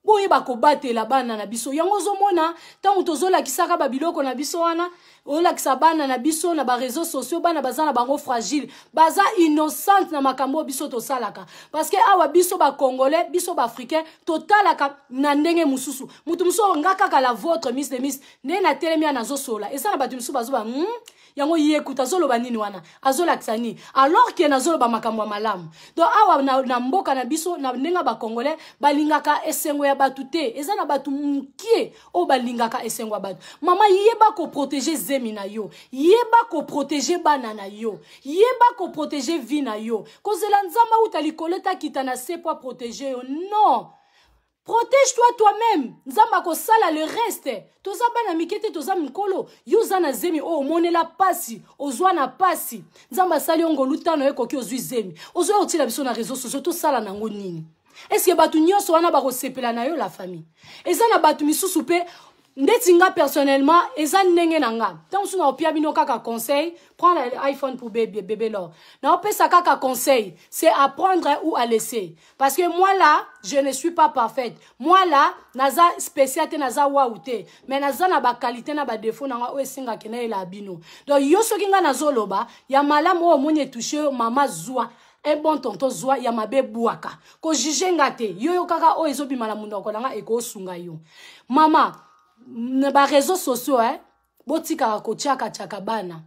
boye bako batela bana na biso yango zomona tango tozola kisaka ba biloko na biso wana ola kisa bana na biso na ba réseaux sociaux bana bazana bango fragile baza innocente na makambo biso to salaka parce que awa biso ba congolais biso ba africain totalaka na ndenge mususu mutu muso ngaka ka la vôtre miss de miss ne na telemia na zo sola esa na batu musu bazoba yango yekuta zolo banini wana azola kisani alors que na zolo ba makambo malamu donc awa na mboka na biso na ndenga ba congolais balingaka esengo ya batu te eza na batu mukie o balingaka esengo ya batu mama yeba ko protéger zemi na yo yeba ko protéger bana na yo yeba ko protéger vie na yo kozela nzamba utali koleta kitana se pour protéger yo non. Protège-toi toi-même. Nzamba ko sala le reste. Toza bana mikete toza mikolo. Yuza na zemi o monela pasi. Ozwa na pasi. Nzamba sali ongo lutano eko ki ozwi zemi. Ozwa otila biso na réseaux sociaux to sala nango nini. Est-ce que batu nyonso wana ba ko sepela na yo la famille. Eza na batu misusu pe ndetinga personnellement eza ndenge nanga. Tant suna opia bino kaka conseil, prends l'iPhone pour bébé lor. Na opesa kaka conseil, c'est apprendre ou à laisser. Parce que moi là, je ne suis pas parfaite. Moi là, naza spécialité naza waouté, mais naza na ba qualité na ba défaut nanga o esinga kena ela bino. Donc yo soki nga nazoloba, ya malamu o moni toucher mama zwa. Un bon tonton zwa ya mabe buaka. Ko juger ngate, yo kaka o ezobi malamu ndoko nanga eko sunga yo. Mama ba réseaux sociaux botika ko chaka bana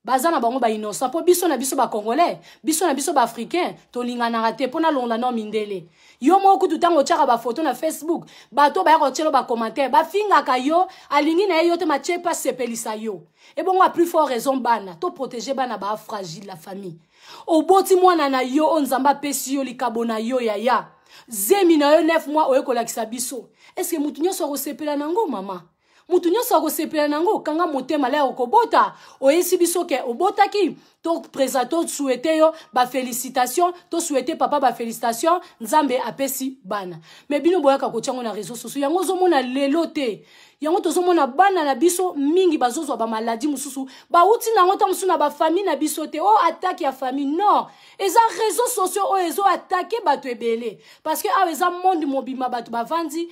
bazana bango ba innocent po biso na biso ba congolais biso na biso ba africain to lingana rate pona londa no mindele yo moko tutango chaka ba photo na Facebook bato ba ko chelo ba commentaire ba finga ka yo alingi na yo te ma chepa sepelisa yo et bon a plus fort raison bana to protéger bana ba fragile la famille oboti mwana na yo onzamba pesi yo likabona yo yaya zemi na yo 9 mois oye kolakisa biso. Est-ce que mutu nyonso akosepela nango mama? Mutu nyonso akosepela nango kanga motema la okobota oyesi biso ke obotaki to présenter souhaiter yo ba félicitations to souhaiter papa ba félicitations nzambe apesi bana. Mais bino boyaka ko tiango na réseaux sociaux yango zomona lelote yango tozomona bana na biso mingi bazozwa ba maladie mususu ba uti nango ta musu na ba famille na biso te o attaque ya famille non eza réseaux sociaux o ezo attaquer bato ebele parce que a eza monde mobima bato bavandi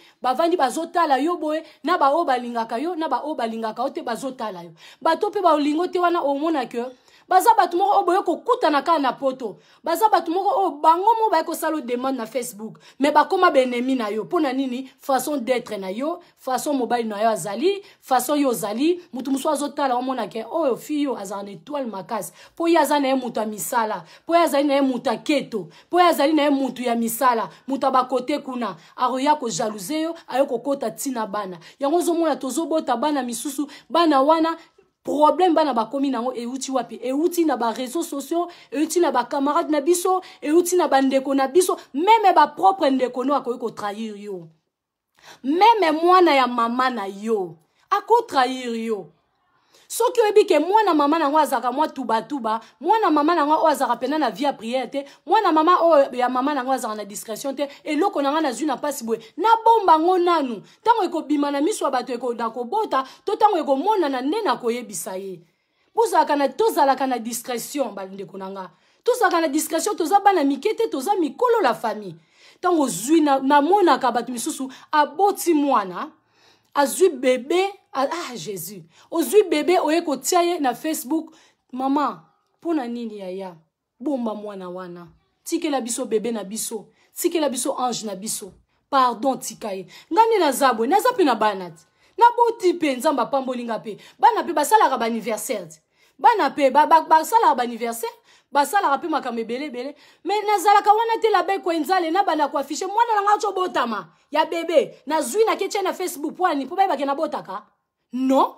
bazotala yo boye na ba o balingaka yo na ba o balingaka o te bazotala yo bato pe ba olingo te wana o mona que baza batu moko o boye ko kutana ka na poto baza batu moko o bango mo ba ko salo demande na Facebook mais ba koma benemi na yo pona nini façon d'être na yo façon mobile na yo azali façon yo zali mutu muso azotala omona ke o fiyo azana étoile makasi po ya azana e mutu misala po ya azali na e mutu keto po ya azali na e mutu ya misala mutu ba kote kuna aroya ko jalouser yo ayo ko kota tina bana yango zomona tozobota bana misusu bana wana problème bana bakomi nango euti wapi euti na ba réseaux sociaux euti na ba camarades na biso euti na bandeko na biso même ba propre ndeko no akoyi ko trahir yo même mwana ya mama na yo ako trahir yo soki oyebi ke mwana mama nango azaka mwa tuba mwana mama nango o azaka pena na vie à prière te mwana mama o ya mama nango azaka na discrétion te eloko nanga na zwi na pasi boye na bomba ngo nanu tango ekobima na miso ya bato ekobota to tango ekomonana nde na koyebisa ye tozalaka na discrétion bandeko nanga tozalaka na discrétion toza bana mike te toza mikolo la famille tango zwi namonaka bato misusu aboti mwana azwi bébé Jésus ozwi bébé oye ko tia na Facebook maman pona nini yaya bomba mwana wana tikela biso bébé na biso tikela biso ange na biso pardon tikaye ngani na zabwe na zapi na banat na boti pe nzamba pambolinga pe bana pe basalaka ba anniversaire bana pe basalaka ba anniversaire basala pe makambe bele mais nazalaka wana te la be ko enzale na bana ko afficher mwana nga cho botama ya bébé na zwi na keche na Facebook wani po ba na botaka non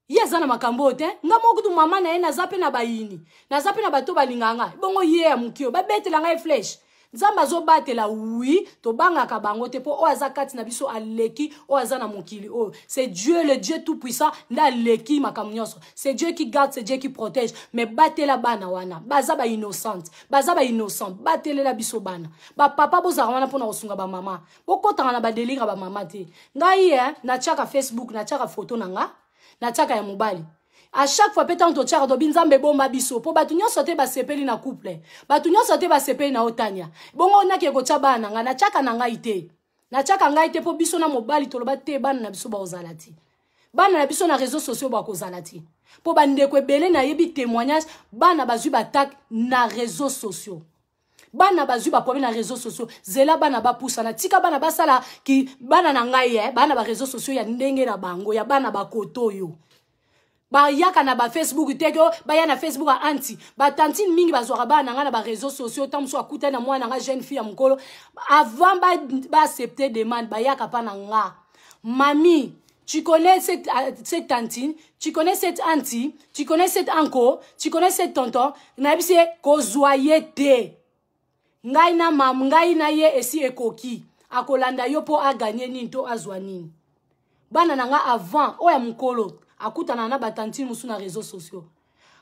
yezana makambo te nga mokutu mama na ye na zape na bayini na zape na bato balinganga bongo ye ya mukio ba betela nga flèche nzamba zo batela oui to banga ka bango te po o azakati na biso aleki o azana mukili o c'est Dieu le Dieu tout puissant na leki makamnyoso c'est Dieu qui garde c'est Dieu qui protège mais batela bana wana baza ba innocent batela la biso bana ba papa bozara wana pona osunga ba mama bokotanga na ba délire ba mama te ngai na chaka Facebook na chaka photo nanga na chaka ya mobali à chaque fois pétant to tchara do binzambe bomba biso po batu nyonso te ba sepeli na couple batu nyonso te ba sepeli na otania bongo na ke ko tchabana nga na chaka na ngai te po biso na mobali to loba te bana na biso ba ozalati bana na biso na réseaux sociaux ba kozalati po bandeko ebele na yebi témoignage bana bazui batak na réseaux sociaux bana bazui ba problème na réseaux sociaux zela bana ba poussa na tika bana basala ki bana na ngai bana ba réseaux sociaux ya ndenge na bango ya bana ba kotoyo ba yaka na ba Facebook teko ba ya na Facebook anti ba tantine mingi bazwaka bana nga na ba réseaux sociaux tamso akuta na mwana nga jeune fille ya mkolo avant ba accepter demande ba yaka pa na nga mami tu connais cette tantine, tu connais cette auntie, tu connais cet uncle, tu connais cet tonton, na bise ko zoyete ngai na mam ngai na ye esi ekoki akolanda yo po a gagner nini to azwa nini bana nanga avant o ya mkolo akutana na batantine musu na réseaux sociaux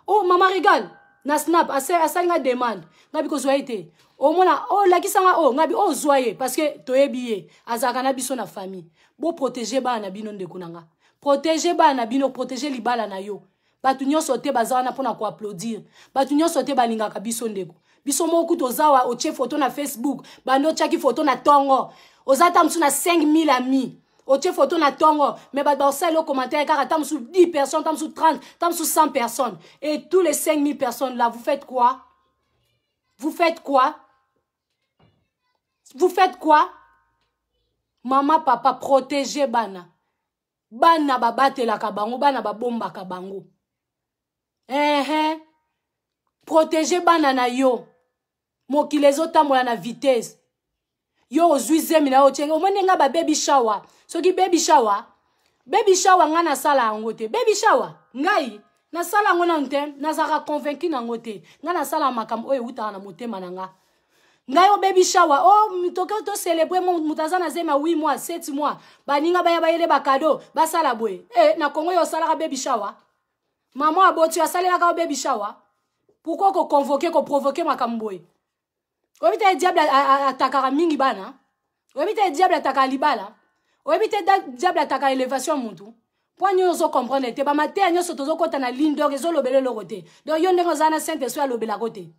oh mama regarde na snap asalinga demande ngabi ko zoyete o mona o lakisanga o ngabi o zoye parce que toyebiye azaka na biso na famille bo protéger bana bino ndeko nanga protéger bana bino protéger libala na yo batu nyonso te bazana pona ko applaudir batu nyonso te balingaka biso ndeko biso moku tozawa oche photo na Facebook bando chaki photo na tongo ozata msu na 5000 amis oche photo na tongo mais ba dans le commentaire car tam sous 10 personnes tam sous 30 tam sous 100 personnes et tous les 5000 personnes là vous faites quoi maman papa protégez bana babatela kabango bana babomba kabango protégez bana na yo mokilezo tambola na vitesse yo ozuizemi na otenge omone nga ba baby shower soki baby shower nga na sala ngote baby shower ngai na sala ngona ntem nazaka convaincu na ngote nga na sala makambo oyo uta na motema nanga ngai o baby shower mitoka to célébrer mutazana zema 8 mois 7 mois baninga baya bayele ba cadeau basala boye na Kongo yo sala baby shower maman aboti asalela ka baby shower pourquoi ko convoquer ko provoquer makamboy obite diable atakara mingi bana obite diable ataka libala obite diable ataka élévation muntu point nyozo comprendre te ba maté nyoso tozo kota na ligne d'or ezolobele lokote donc yo ndenge zana saint esprit alobela kote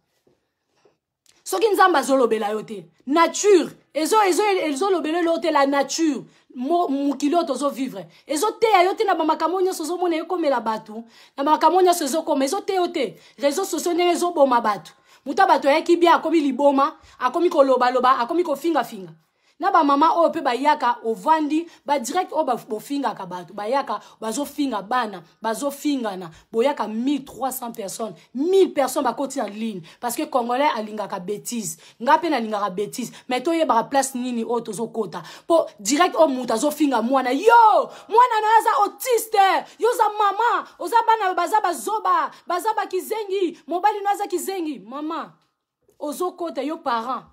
Soki nzamba zolobela yote. Nature. Ezo lobele yote la nature. Mukilo tozo vivre. Ezo te yote na bamakamonya sozo mona yokomela batu. Na bamakamonya sozo koma. Ezo te yote. Réseaux sociaux ne ezo boma batu. Muta bato yaki bia akomi liboma. Akomi koloba loba. Akomi ko finga finga. Na ba mama o pe bayaka ovandi ba direct o ba finga ka bato bayaka bazo finga bana bazo finga na boyaka 1300 personnes 1000 personnes ba koti en ligne parce que congolais alinga ka bêtise ngape na linga ka bêtise mais to ye ba place nini o tozo kota po direct o muta zo finga mwana yo mwana na za autiste yo za mama oza bana baza bazoba baza ba kizengi mobali na za kizengi mama ozo kota yo parent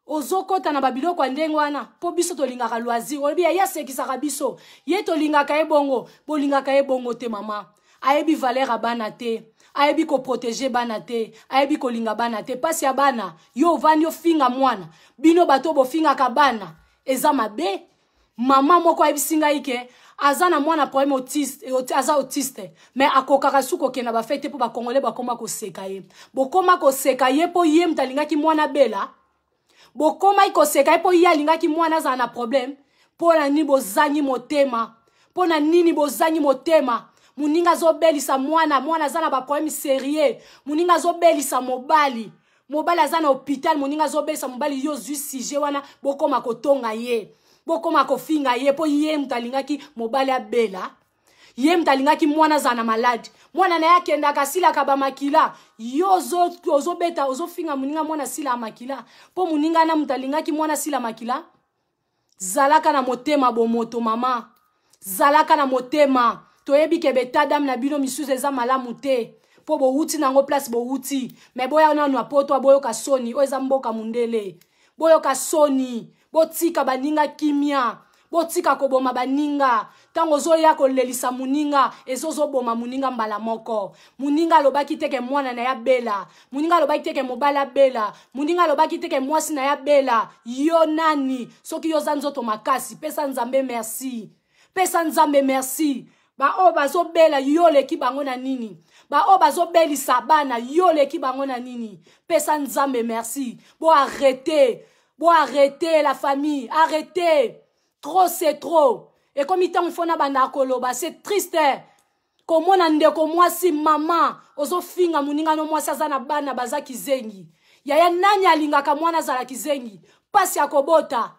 ozokota na babiloko ndenge wana po biso tolingaka loisir olobi ya sekisaka biso ye tolingaka ebongo bolingaka ebongo te mama ayebi valeur ya bana te ayebi ko protéger bana te ayebi kolinga bana te pasi ya bana yo ovandi ofinga mwana bino bato bofingaka bana eza mabe mama moko ayebisinga ike aza na mwana problème autiste aza autiste mais akokaka su kokenda bafete po bakongole bakoma koseka ye bokoma koseka ye po ye mtalingaki mwana bela bokoma ikoseka epo yalingaki mwana za na problème pona ni bozangi motema pona nini bozangi motema muninga zobelisa mwana za na ba problème sérieux muninga zobelisa mobali aza na hôpital muninga zobelisa mobali yo zui sujet wana bokoma kotonga ye bokoma kofinga ye po ye mtalingaki mobali abela ye mtalingaki mwana za na malade mwana na yake ndaka sila kaba makila yozo ozobeta ozofinga muninga mwana sila makila po muninga na mtalingaki mwana sila makila zalaka na motema bomoto mama zalaka na motema toyebi ke betadam na bino misuze eza malamu te po bo wuti nango place bo wuti me boya nanu apoto boyo ka soni o eza mboka mundele boyo ka soni botika baninga kimia botika koboma baninga tango zoya kolelisa muninga ezozo boma muninga mbala moko muninga lobaki teke mwana na ya bela muninga lobaki teke mobala bela muninga lobaki teke mwasi na ya bela yo nani soki yo zanzoto makasi pesa nzambe merci ba o bazo bela yo leki bango na nini ba o bazo belisa bana yo leki bango na nini pesa nzambe merci bo arrêtez la famille arrêtez. Trop c'est trop. Et comme il t'en faut na banda koloba, c'est triste. Comment on ndeko mwasi mama, ozo finga muninga no mwasi azana bana baza kizengi. Yaya nani alingaka mwana zala kizengi. Pasi ya kobota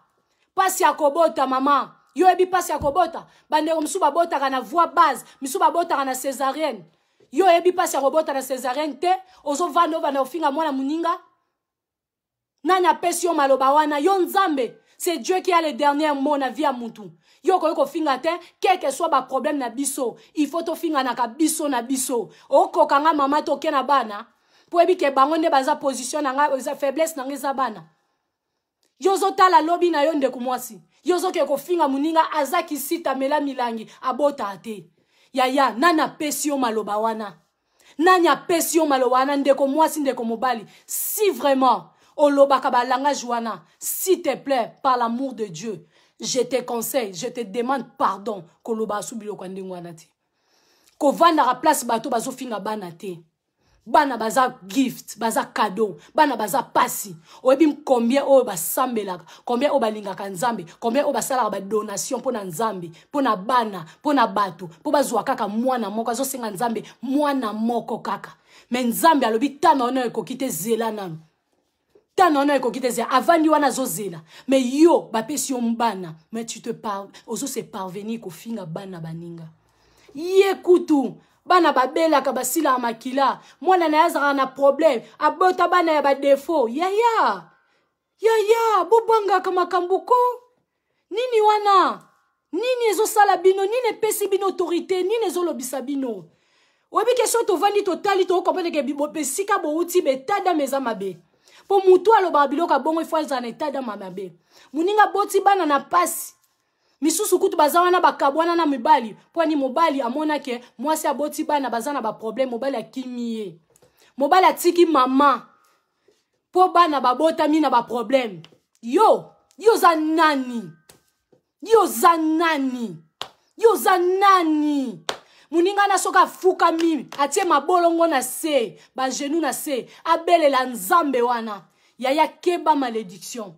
mama. Yo ebi pasi ya kobota. Bandeko msuba bota kana voix base, msuba bota kana césarienne. Yo ebi pasi ya kobota na césarienne te, ozo vando bana ofinga mwana muninga. Nanya pesi yo maloba wana yo nzambe. C'est Dieu qui a le dernier mot na vie à mutu. Yo ko finga te, quel que soit ba problème na biso, il faut to finga na ka biso na biso. Oko kanga mama to kena bana, po ebi ke bango ne baza position na nga faiblesse na ngeza bana. Yo zo tala lobi na yo ndeko mwasi. Yo zo ke ko finga muninga azaki sita mela milangi abota ate. Yaya nana pesi yo maloba wana. Nanya pesi yo maloba wana ndeko mwasi ndeko mobali. Si vraiment Olobaka ba langage wana, s'il te plaît, par l'amour de Dieu, je te conseille, je te demande pardon. Koloba subilo kwa ndenge wana te. Kovanda ra place bato bazo finga bana te. Bana baza gift, baza cadeau, bana baza pasi. Oyebi combien o ba sambelaka, combien o ba lingaka nzambe, combien o ba salaka ba donation pona nzambe, pona bana, pona bato, po bazwa kaka mwana moko azo senga nzambe, mwana moko kaka. Mais nzambe alobi tana ona ekokite zela nanu. Tana ekokitezia avandi wana zozela mais yo bapesi yo mbana mais tu te parles ozo se parvenir ko finga bana baninga ye kutu bana babela ka basila makila mwana na yazaka na problème abota bana ya ba défaut yaya bobanga kama kambuko nini wana nini ezo sala bino nini pesi bino autorité nini ezo lobisa bino obi question to vandi totali to comprendre ke bibo pesika bo uti betada meza mabe. Po mutu aloba biloka bongo ifo za na etada mamabe. Muninga boti bana na pasi. Misusu kutu bazawana bakabwana na mibali. Po ni mobali amona ke mwasi aboti bana bazana ba problème mobali akimiye. Mobali atiki mama. Po bana babota mina ba problème. Yo za nani? Muninga na soka fuka mimi atie mabolongo na se ba genou na se abelela nzambe wana Yaya keba malédiction.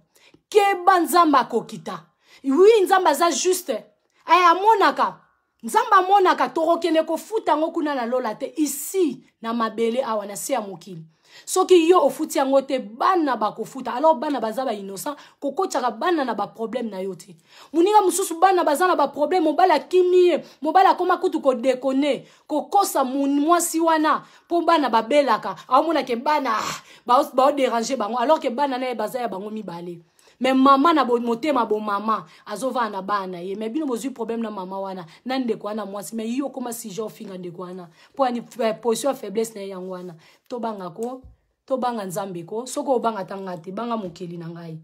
Keba nzamba kokita. Oui, nzamba za juste. Aya monaka. Nzamba monaka torokene ko futa ngokuna na lola te. Ici, na mabele awa na se ya mokili. Soki yo ofuti yango te bana bako futa. Alors bana baza ba innocent. Koko tchaka bana na ba problème na yote. Muninga mususu bana baza na ba problème. Mobala kimie. Mobala koma kutu ko dekone. Koko sa mwasi wana. Po bana ba belaka. Awamona ke bana. Bao déranger bango. Alors que bana na baza ya bango mibale. Mais maman na motema bo mama azova na bana ye mais bino bozu problème na mama wana nande kwana mwasi mais yo koma si jo finga nde kwana po ani position faiblesse na yango wana to banga ko to banga nzambe ko soko banga tangati banga mokeli na ngai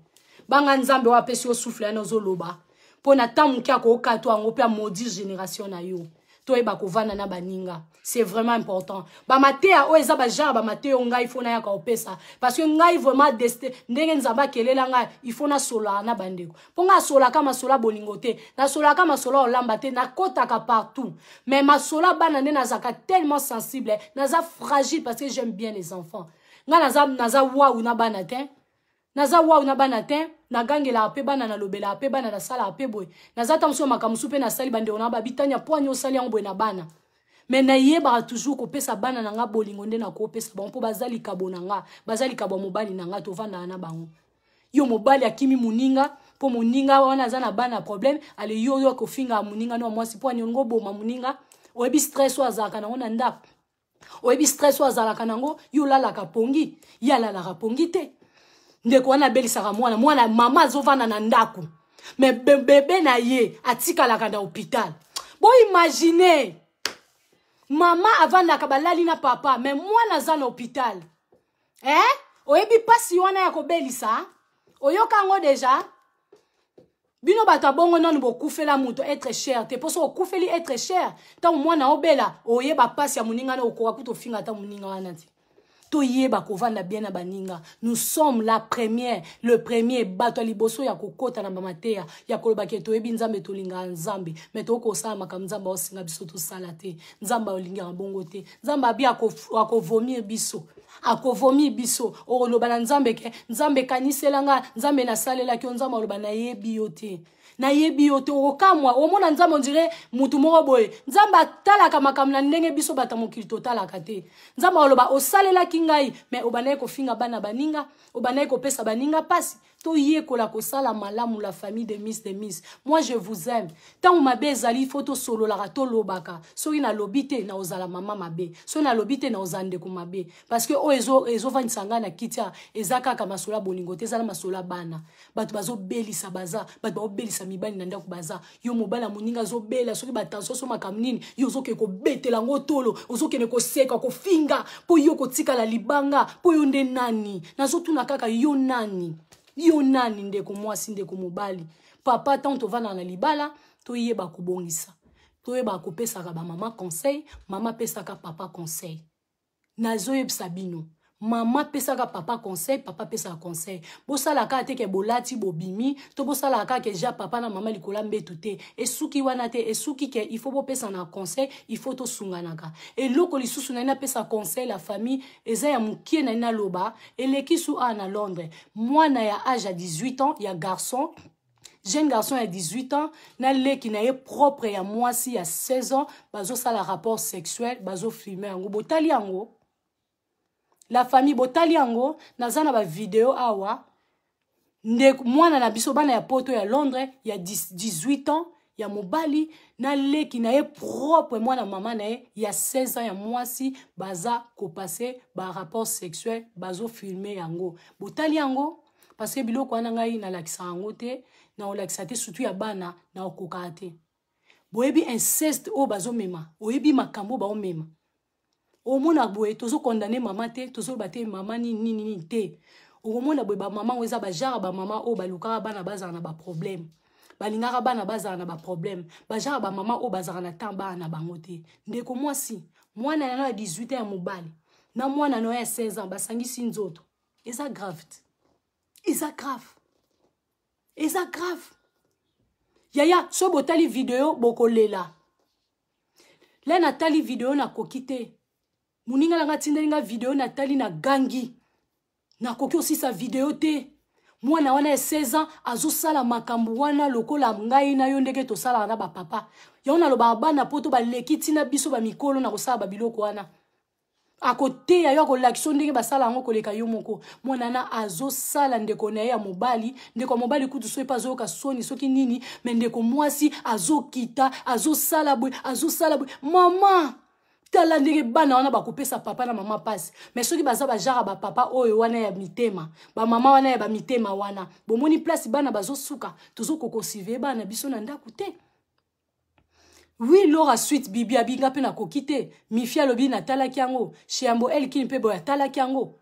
banga nzambe wa pesi o souffle na zoloba po na tamuki ko kato ango pe maudire génération na yo to eba ko vana na baninga c'est vraiment important ba matea o eza ba genre ba mateo ngai fona ya ka opesa parce que ngai vraiment destin ndenge nzamba kelela ngai il faut na sola na bandeko ponga sola kama sola bolingote na sola kama sola olamba te na kota ka partout mais ma sola bana ne nazaka tellement sensible naza fragile parce que j'aime bien les enfants nga naza wa una bana te naza wa una bana te na gangela ape bana na lobela ape bana na sala ape boy naza tamso makamusu pe na sali bande ona ba bitanya poanyo sali yango boy na bana mais na yeba toujours ko pesa bana na nga bolingo nde na ko pesa bon po bazali kabona nga bazali kabo mobali na nga to vanda na bango yo mobali akimi muninga po muninga wana za na bana problème ale yo ko finga muninga no mwasi po nyongo boma muninga oyebi stress wazaka na ona ndako oyebi stress wazaka nango yo lala kapongi ya lala kapongi te ndeko wana belisaka mwana mama azovana na ndako mais bébé na ye atika la kanda hôpital bo imaginer mama avanda kabalali na papa mais mwana za na hôpital oyebi pasi wana ya kobelisa oyoka ngo déjà bino bata bongo nanu bokufela muto être cher te poso okufeli être cher ta mwana obela oyeba pasi ya muninga na okoka kuto finga ta muninga wana ti to yeba kovanda bien na baninga nous sommes la première le premier bato liboso ya kokota na mamatea ya koloba ke to yebi nzambe to linga nzambe mais to ko sala makam nzamba osinga biso to sala te nzamba olinga bongo te nzamba bi akovomir biso akovomir biso oloba na nzambe ke nzambe kaniselanga nzambe na salela ki nzamba oloba na yebi yote na yebi yote okamwa omona nzambe on dirait mutu moko boye nzamba talaka makam na ndenge biso bata mokili totalaka te nzamba oloba osalela kingai mais obanaye ko finga bana baninga obanaye ko pesa baninga pasi to yekola ko sala malamu la famille de Miss moi je vous aime tant mabe ezali photo solo la rato lobaka soki na lobite na ozala mama mabe so na lobite na ozande ko mabe parce que o ezo vanisanga na kitia ezaka ka masola bolingo te ezala masola bana bato bazo belisa baza bato ba belisa mibani na ndako baza yo mobala muninga zo bela soki batanso so makamnini yo zo ke ko betela ngo tolo ozo ke ne ko seka ko finga po yo ko tika la libanga po yo nde nani nazo tuna kaka yo nani ndeko mwasi ndeko mobali papa tanto vana na libala to yeba kubongisa to yeba kopesa ka ba mama conseil mama pesa ka papa conseil nazo yebisa bino mama pesa ka papa conseil papa pesa conseil bosala ka te ke bolati bobimi to bosala ka ke ja papa na mama likola mbetu te esuki wana te esuki ke il faut bo pesa na conseil il faut to sunganaka et loko lisusu na pesa conseil la famille eza ya mukie na loba eleki su na Londres mwana ya âge à 18 ans ya garçon jeune garçon à 18 ans na leki na ye propre ya mwasi ya 16 ans bazo sala rapport sexuel bazo filmer yango botali yango la famille botali yango nazana ba video awa ndeko mwana na biso bana ya poto ya Londres ya 18 ans ya mobali na leki na ye propre mwana mama na ye ya 16 ans ya mwasi baza ko passer ba rapport sexuel bazo filmer yango botali yango parce que biloko wana ngai na lakisa yango te na olakisa te surtout ya bana na okoka te boyebi inceste o bazo mema oyebi makambo ba o mema omona boye tozo condamner mama te tozo bate mama ni te omona boye ba mama weza ba jara ba mama o baluka bana bazana na ba problème balingaka bana bazana na ba problème ba jara ba mama o bazana na tamba na bango te ndeko mwasi mwana na 18 ans ya mobali na mwana na 16 ans basangisi nzoto eza grave eza grave yaya so botali video bokolela le na tali video na kokite muninga nga tindelinga video na tali na gangi nakoki aussi sa vidéo te. Mwana wana 16 ans azo sala makambu wana lokola ngai na yo ndenge to sala na ba papa. Yona lo ba bana poto ba lekiti na biso ba mikolo na kosala ba biloko wana. Akote ya yo ko lakso ndenge ba sala ngo koleka yo moko. Mwana na azo sala ndeko na ya mobali, ndeko mobali kutu so epa zo ka soni soki nini, mais ndeko mwasi azo kita, azo sala bwe. Mama tala ndenge bana wana bakopesa papa na mama pasi. Mais soki baza ba jara ba papa oyo wana ya mitema, ba mama wana ya ba mitema wana. Bomoni place bana bazo suka, tozo kokosive bana biso na ndako te. Oui, Laura suite bibi abinga pe na kokite, mifia lobi na tala kiango, Chiambo el kin pe boya tala kiango.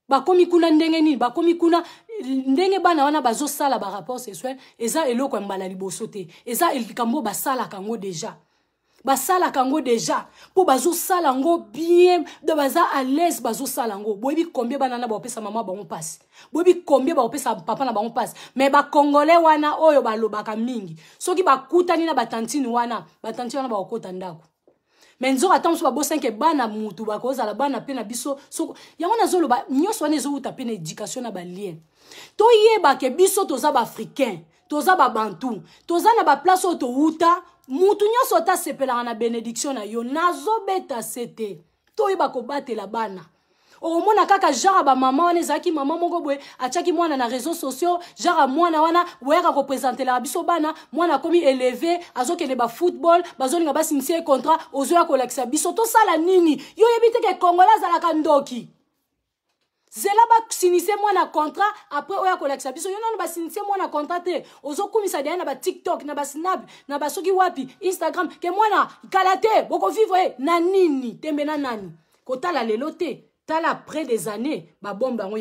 Bakomi kuna ndenge ni, bakomi kuna ndenge bana wana bazo sala ba rapport sexuel, eza eloko mbala liboso te. Eza elikambo basala kango déjà. Basala kango déjà pour bazo sala ngo bien de baza à l'aise bazo sala ngo boyebi combien banana ba opesa mama ba on passe boyebi combien ba opesa papa na ba on passe mais ba congolais wana oyo ba lobaka mingi soki ba kutani na batantini wana ba okota ndako mais nzo attend so ba bosenke bana mutu ba kozala bana pe na biso so yango nazo loba nyoso wana ezo uta pe na éducation na ba lien to yeba ke biso toza ba africain toza ba bantu toza na ba place o to uta mutu nyoso ta sepelaka na bénédiction na yo nazo beta sete to yeba ko batela bana omona kaka jara ba mama wana ezaki mama moko boye achaki mwana na réseaux sociaux jara mwana wana weka ko présenter la biso bana mwana komi élevé azokende ba football bazolinga basinisia contrat ozoya ko lakisa biso to sala nini yo yebite ke congolais ala kandoki zela ba sinise mwana contrat après oya ko lakisa biso yo non ba sinise mwana contrat te ozokumisa dia na ba TikTok na ba Snap na ba soki wapi Instagram ke mwana kalate boko vivre na nini tembe na nani kotala lelo te tala après des années ba bomba ngo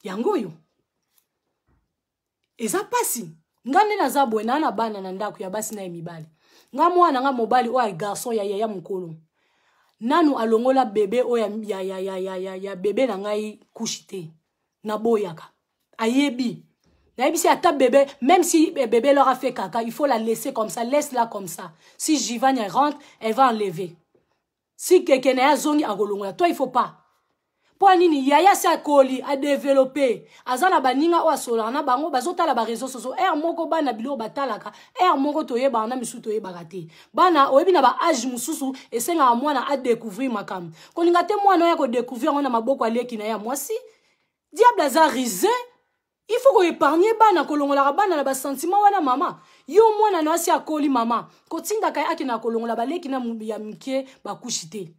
yango yo eza pasi ngane na zabwe na bana na ndako ya basi na emibali nga mwana nga mobali o garçon ya mukolo nanu alongola bébé o ya bébé na ngai kushite na boyaka ayebi na yebi si ata bébé même si bébé leur a fait caca il faut la laisser comme ça laisse-la comme ça si Jivania rentre elle va enlever si quelqu'un est zongi a golongola toi il faut pas pour nini yaya sa koli a développer azana baninga o asola na bango bazotala ba réseaux sociaux moko bana bilo batalaka moko toyeba na misu toyeba gate bana oyebi na ba âge mususu esenga mwana a découvrir makam kolinga te mwana ya ko découvrir ona maboko aleki na ya mwasi diable azarisé il faut ko épargner bana kolongola bana na ba sentiment wana mama yo mwana na asi akoli mama kotinga kai akina kolongola baleki na ya mike bakushite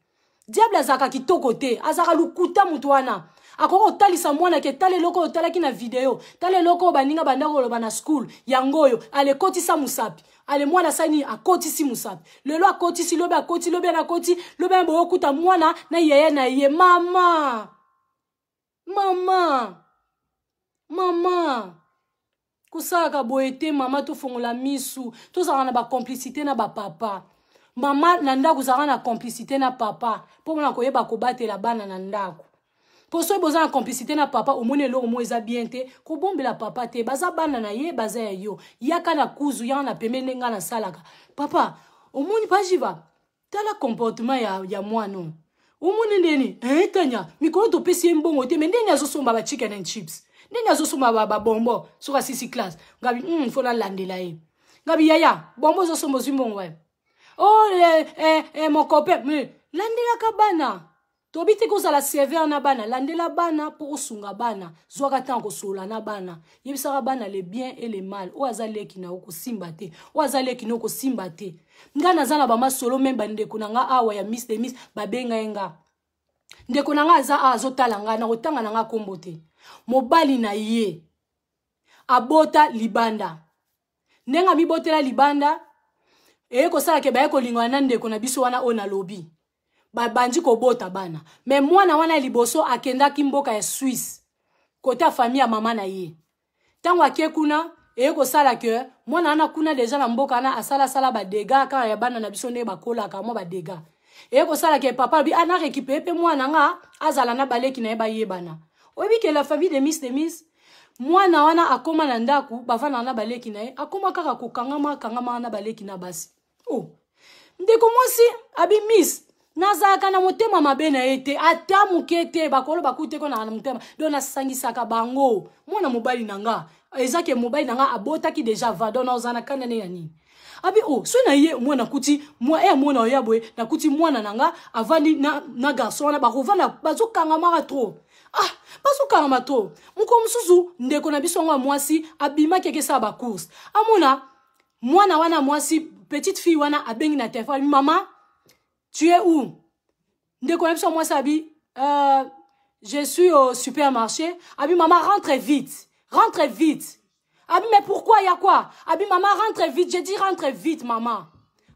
diable azaka kitoko te azaka lukuta mutu wana akoko talisa mwana ke tale loko otalaki na video tale loko baninga bandako loba na school yangoyo ale kotisa musapi ale mwana sani akotisi musapi lelo akotisi lobe akoti lobe na koti lobe mbo okuta mwana na yeye na ye mama kusaka boete mama to fongola misu to zaka na ba complicité na ba papa mama na ndako zaka na complicité na papa po mona koyeba ko batela bana na ndako po so boza na complicité na papa omone lo mo eza bien te ko bombela papa te baza bana na ye baza ya yo yaka na kuzu ya na pemene nga na salaka papa omoni pa jiva tala comportement ya mwana omoni ndeni tanya mikolo to pesi mbongo te mais ndeni azosomba ba chicken and chips ndeni azosomba ba bombo sur sisi class ngabi fona landela ye ngabi yaya bombo zosomba zimbongo wa oh mon copain mais landela ka bana tobite ko sala serveur na bana landela bana pour sunga bana zwaka tango sola na bana yebisaka bana le bien et le mal o azaleki na ko simbate o azaleki no ko simbate ngana zana ba masolo memba ndeko nanga awa ya miss de miss babenga enga ndeko nanga aza azotala nga na kotanga nanga kombote mobali na ye abota libanda nenga mibotela libanda ko sala ke ba ko lingwana ndeko na biso wana ona lobi bandi ko bota bana mais mwana wana liboso akenda kimboka ya Suisse kota famille ya mama na ye tango akekuna ko sala ke mwana ana kuna déjà na mboka na asala sala ba dégâts ka ya bana na biso ne bakola ka mo ba dégâts ko sala ke papa bi ana récupérer pe mwana nga azala na baleki na ye bana obi ke la famille de miss mwana wana akoma na ndaku bavana na baleki na ye akoma kaka kokangama na baleki na basi ndeko mwasi abi miss nazaka na motema mabe na ete ata mukete bakolo bakute ko na motema do na sangisaka bango mwana mobali nanga ezake mobali nanga abota ki déjà va do na ozana kanane ya nini abi oh so na ye mwana kuti mwana oyabwe na kuti mwana nanga avandi na garçon na bakovana bazokanga mara trop bazokanga mato muko musuzu ndeko na biso ngwa mwasi abima keke sa ba course amona mwana wana mwasi petite fille wana abengi na téléphone maman tu es où? Ndeko na biso mwasi abi je suis au supermarché. Abi maman rentre vite. Rentre vite. Abi mais pourquoi y a quoi? Abi maman rentre vite. J'ai dit rentre vite maman.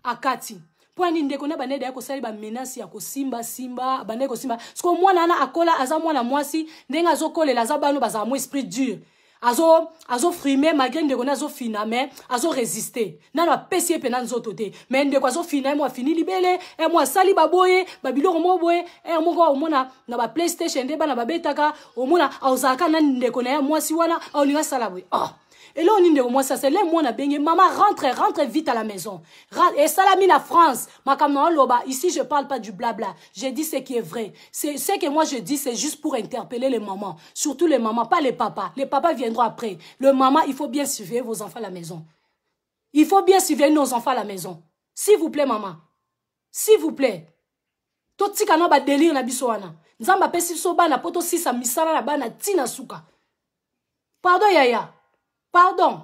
Akati. Pwani ndeko na banede ya kosali ba menace ya kosimba simba banede ko simba. Sko mwana na akola aza mwana mwasi ndenga zokolela za bano baza mo esprit dur. Azo frimer malgré ndeko na zo fina mais azo résister. Nana pesi pe nan zoto te. Mais ndeko azo fina moi fini libele et moi sali baboye babilo mo boye et moko omona na ba PlayStation de bana babetaka omona auzaka nan ndeko na moi si wana olinga sala boye. Et là, on dit moi ça c'est là moi na bengue maman rentre vite à la maison. Et salami la France, ma kamna loba ici je parle pas du blabla. J'ai dit ce qui est vrai. C'est ce que moi je dis c'est juste pour interpeller les mamans, surtout les mamans, pas les papas. Les papas viendront après. Le maman, il faut bien suivre vos enfants à la maison. Il faut bien suivre nos enfants à la maison. S'il vous plaît maman. S'il vous plaît. Tout tika no ba délire na biso wana. Nzamba pesi so bana poto sisa misala na bana tina suka. Pardon yaya. Pardon.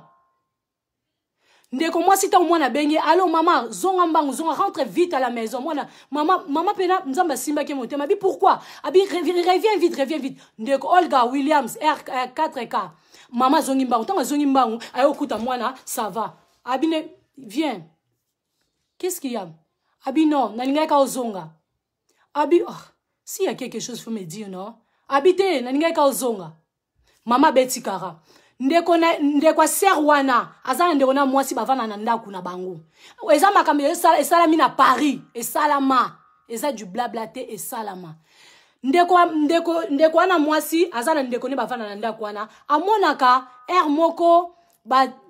Ndeko moi si ta mwana benye allo maman zonga mbangu zonga rentre vite à la maison mwana maman pena nzamba simba ke motema bi pourquoi abi reviens vite ndeko Olga Williams R4K maman zongi mbangu tanga zongi mbangu ayo kuta mwana ça va abi ne viens qu'est-ce qu'il y a abi non nalinga ka ozonga abi s'il y a quelque chose faut me dire non habiter nalinga ka ozonga maman betikara ndeko ser wana azana ndeko na mwasi bavana na ndaku na bango eza makambo esalami na Paris esalama eza du blabla te esalama ndeko wana mwasi azana ndeko ne bavana na ndaku wana amonaka moko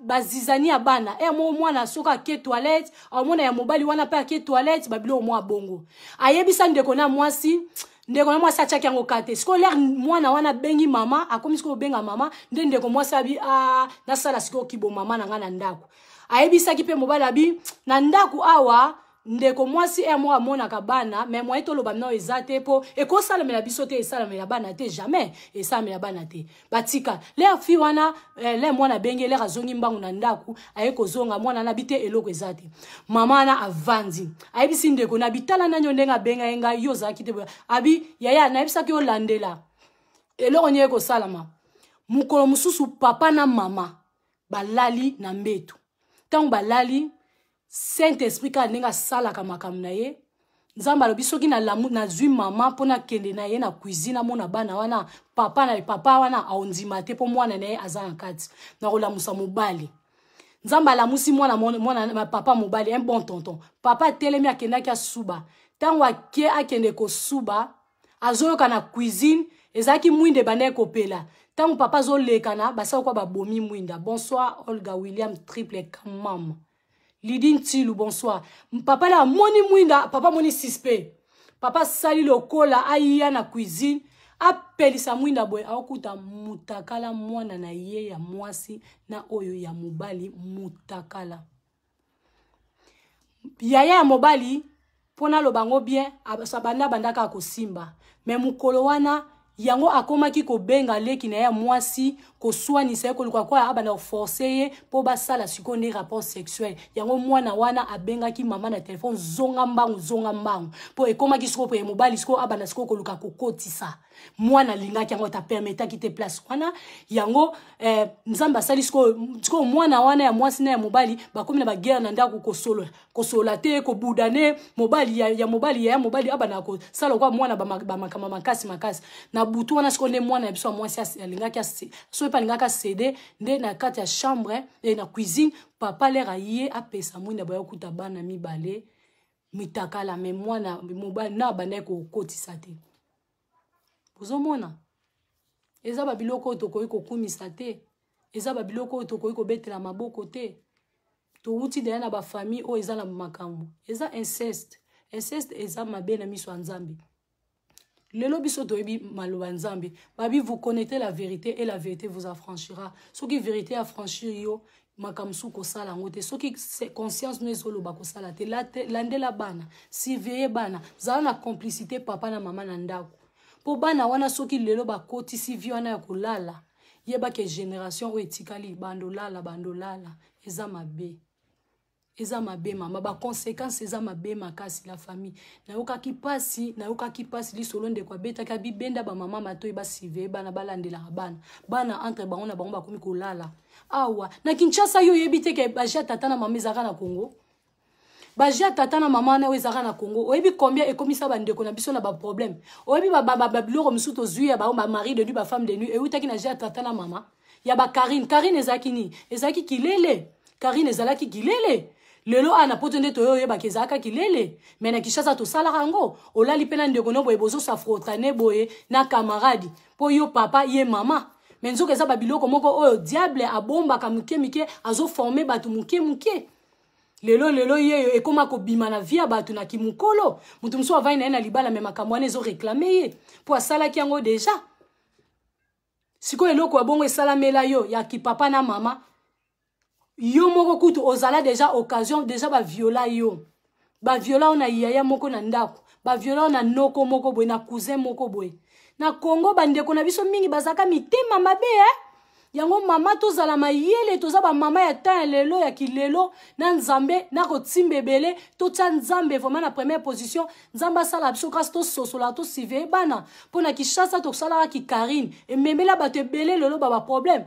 bazizani ya bana mwana soka ke toilette amona ya mobali wana pa ke toilette babilo mwa bongo ayebisa ndeko na mwasi ndeko na mwasi achaki yango kate siko l'air mwana wana bengi mama akomi siko benga mama ndeko mwasi abi na sala siko kibo mama na nga na ndako ayebisaki pe mobali abi na ndako awa ndeko mwasi mwa mona ka bana mais moi to loba na ezate po eko sala mela biso te esala mela bana te jamais esala mela bana te batika l'air fi wana le mwana bengi l'air azongi mbangu na ndako ayeko zonga mwana na bite eloko ezate mama na avandi ayebisi ndeko na bitala na ndenga benga enga yoza kite abi yaya na ebisa ki olandela eloko nyeko salama mukolo mususu papa na mama balali na mbetu tangu balali Saint-Esprit ka nenga sala ka makambo na ye nzamba lobi soki na lamu na zui mama pona kende na ye na cuisine mona bana wana papa wana aondima te po mwana na ye azana kati na kolamusa mobali nzamba lamusi mwana papa mobali un bon tonton papa telemi akendaki asuba tango akende ko suba azoyoka na cuisine ezaki mwinde bana kopela tango papa zolekana basa kwa babomi mwinda bonsoir Olga William triple kamam Lidin Tilou, bonsoir. Papa la moni mwinda, papa moni sispe. Papa sali lokola aiya na cuisine. Apeli sa mwinda boy. Aokuta mutakala mwana na ye ya mwasi na oyo ya mobali mutakala. Yaya ya mobali, pona lo bango bien, sabanda bandaka akosimba. Me mukolo wana, yango akomaki ko benga leki na ya mwasi ko swani sa ko lukwa kwa abana forcer po basala siko ne rapport sexuel yango mwana wana abengaki mama na téléphone zonga mbangu po ekomaki siko po mobali siko abana siko ko luka kokotisa mwana lingaki yango ta permettre ki te place wana yango nzamba sali siko mwana wana ya mwasi na ya mobali bakomi na ba guerre na ndako kosola te ko budane mobali ya mobali abana ko sala kwa mwana ba makasi na butu wana siko ne mwana biso mwasi alingaki so pa lingaka cédé nde na kati ya chambre et na cuisine papa l'air aye apesa mwina boya kuta bana mibale mitakala me mwana mobali na bana ko kotisa te bozomona eza ba biloko tokoyi ko kumisa te eza ba biloko tokoyi ko betela maboko te to uti de na ba famille o eza na makambo eza inceste inceste eza mabe na miso nzambe. Lelo biso toyebi maloba nzambe. Babi vous connaissez la vérité et la vérité vous affranchira. Ce qui vérité affranchir yo makamsu ko sala ngote. Ce qui conscience no ezolo ba ko sala te landela bana. Si veye bana, zala na complicité papa na mama na ndako. Po bana wana soki lelo ba koti si vi wana ya kolala. Yeba ke génération o etikali bandolala eza mabe. Eza mabe mama ba conséquences eza mabe makasi la famille na yoka ki pasi li solo nde kwa beta ka bibenda ba mama matoyi ba sive bana balandela bana entre bango na bango bakomi kolala awa na Kinshasa yo yebite ke baja tata na mama ezaka na Congo baja tata na mama na ezaka na Congo oyebi combien ekomisa bandeko na biso na ba problème oyebi ba biloko misuto zuya ba mari de lui ba femme de nuit e utaki na ja tata na mama ya ba Karine ezaki ni ezaki kilele Karine ezalaki kilele lelo ana potende to yo ba kezaka kilele mena Kinshasa to sala rango olali pena ndeko no boye bozo sa frotane boye na camarade po yo papa ye mama menzo keza ba biloko moko oyo diable abomba ka muke azo former batu muke lelo ye ekoma ko bima na via batu na kimukolo mutu mso avai na libala mema kamwane ezo réclamer ye po asala ki yango déjà siko eloko abongo esalamela yo ya ki papa na mama yo moko kutu ozala déjà occasion déjà ba viola yo ba viola na yaya moko na ndako ba viola na noko moko boy na cousin moko boy na Congo bandeko na biso mingi bazaka mitema mabe yango mama tozala mayele toza ba mama ya ta lelo ya kilelo na nzambe na ko timbebele to tsa nzambe vraiment na première position nzamba sala biso grâce to sosola to sive bana pona Kinshasa to sala ki Karine e memela bato ebele lelo ba problème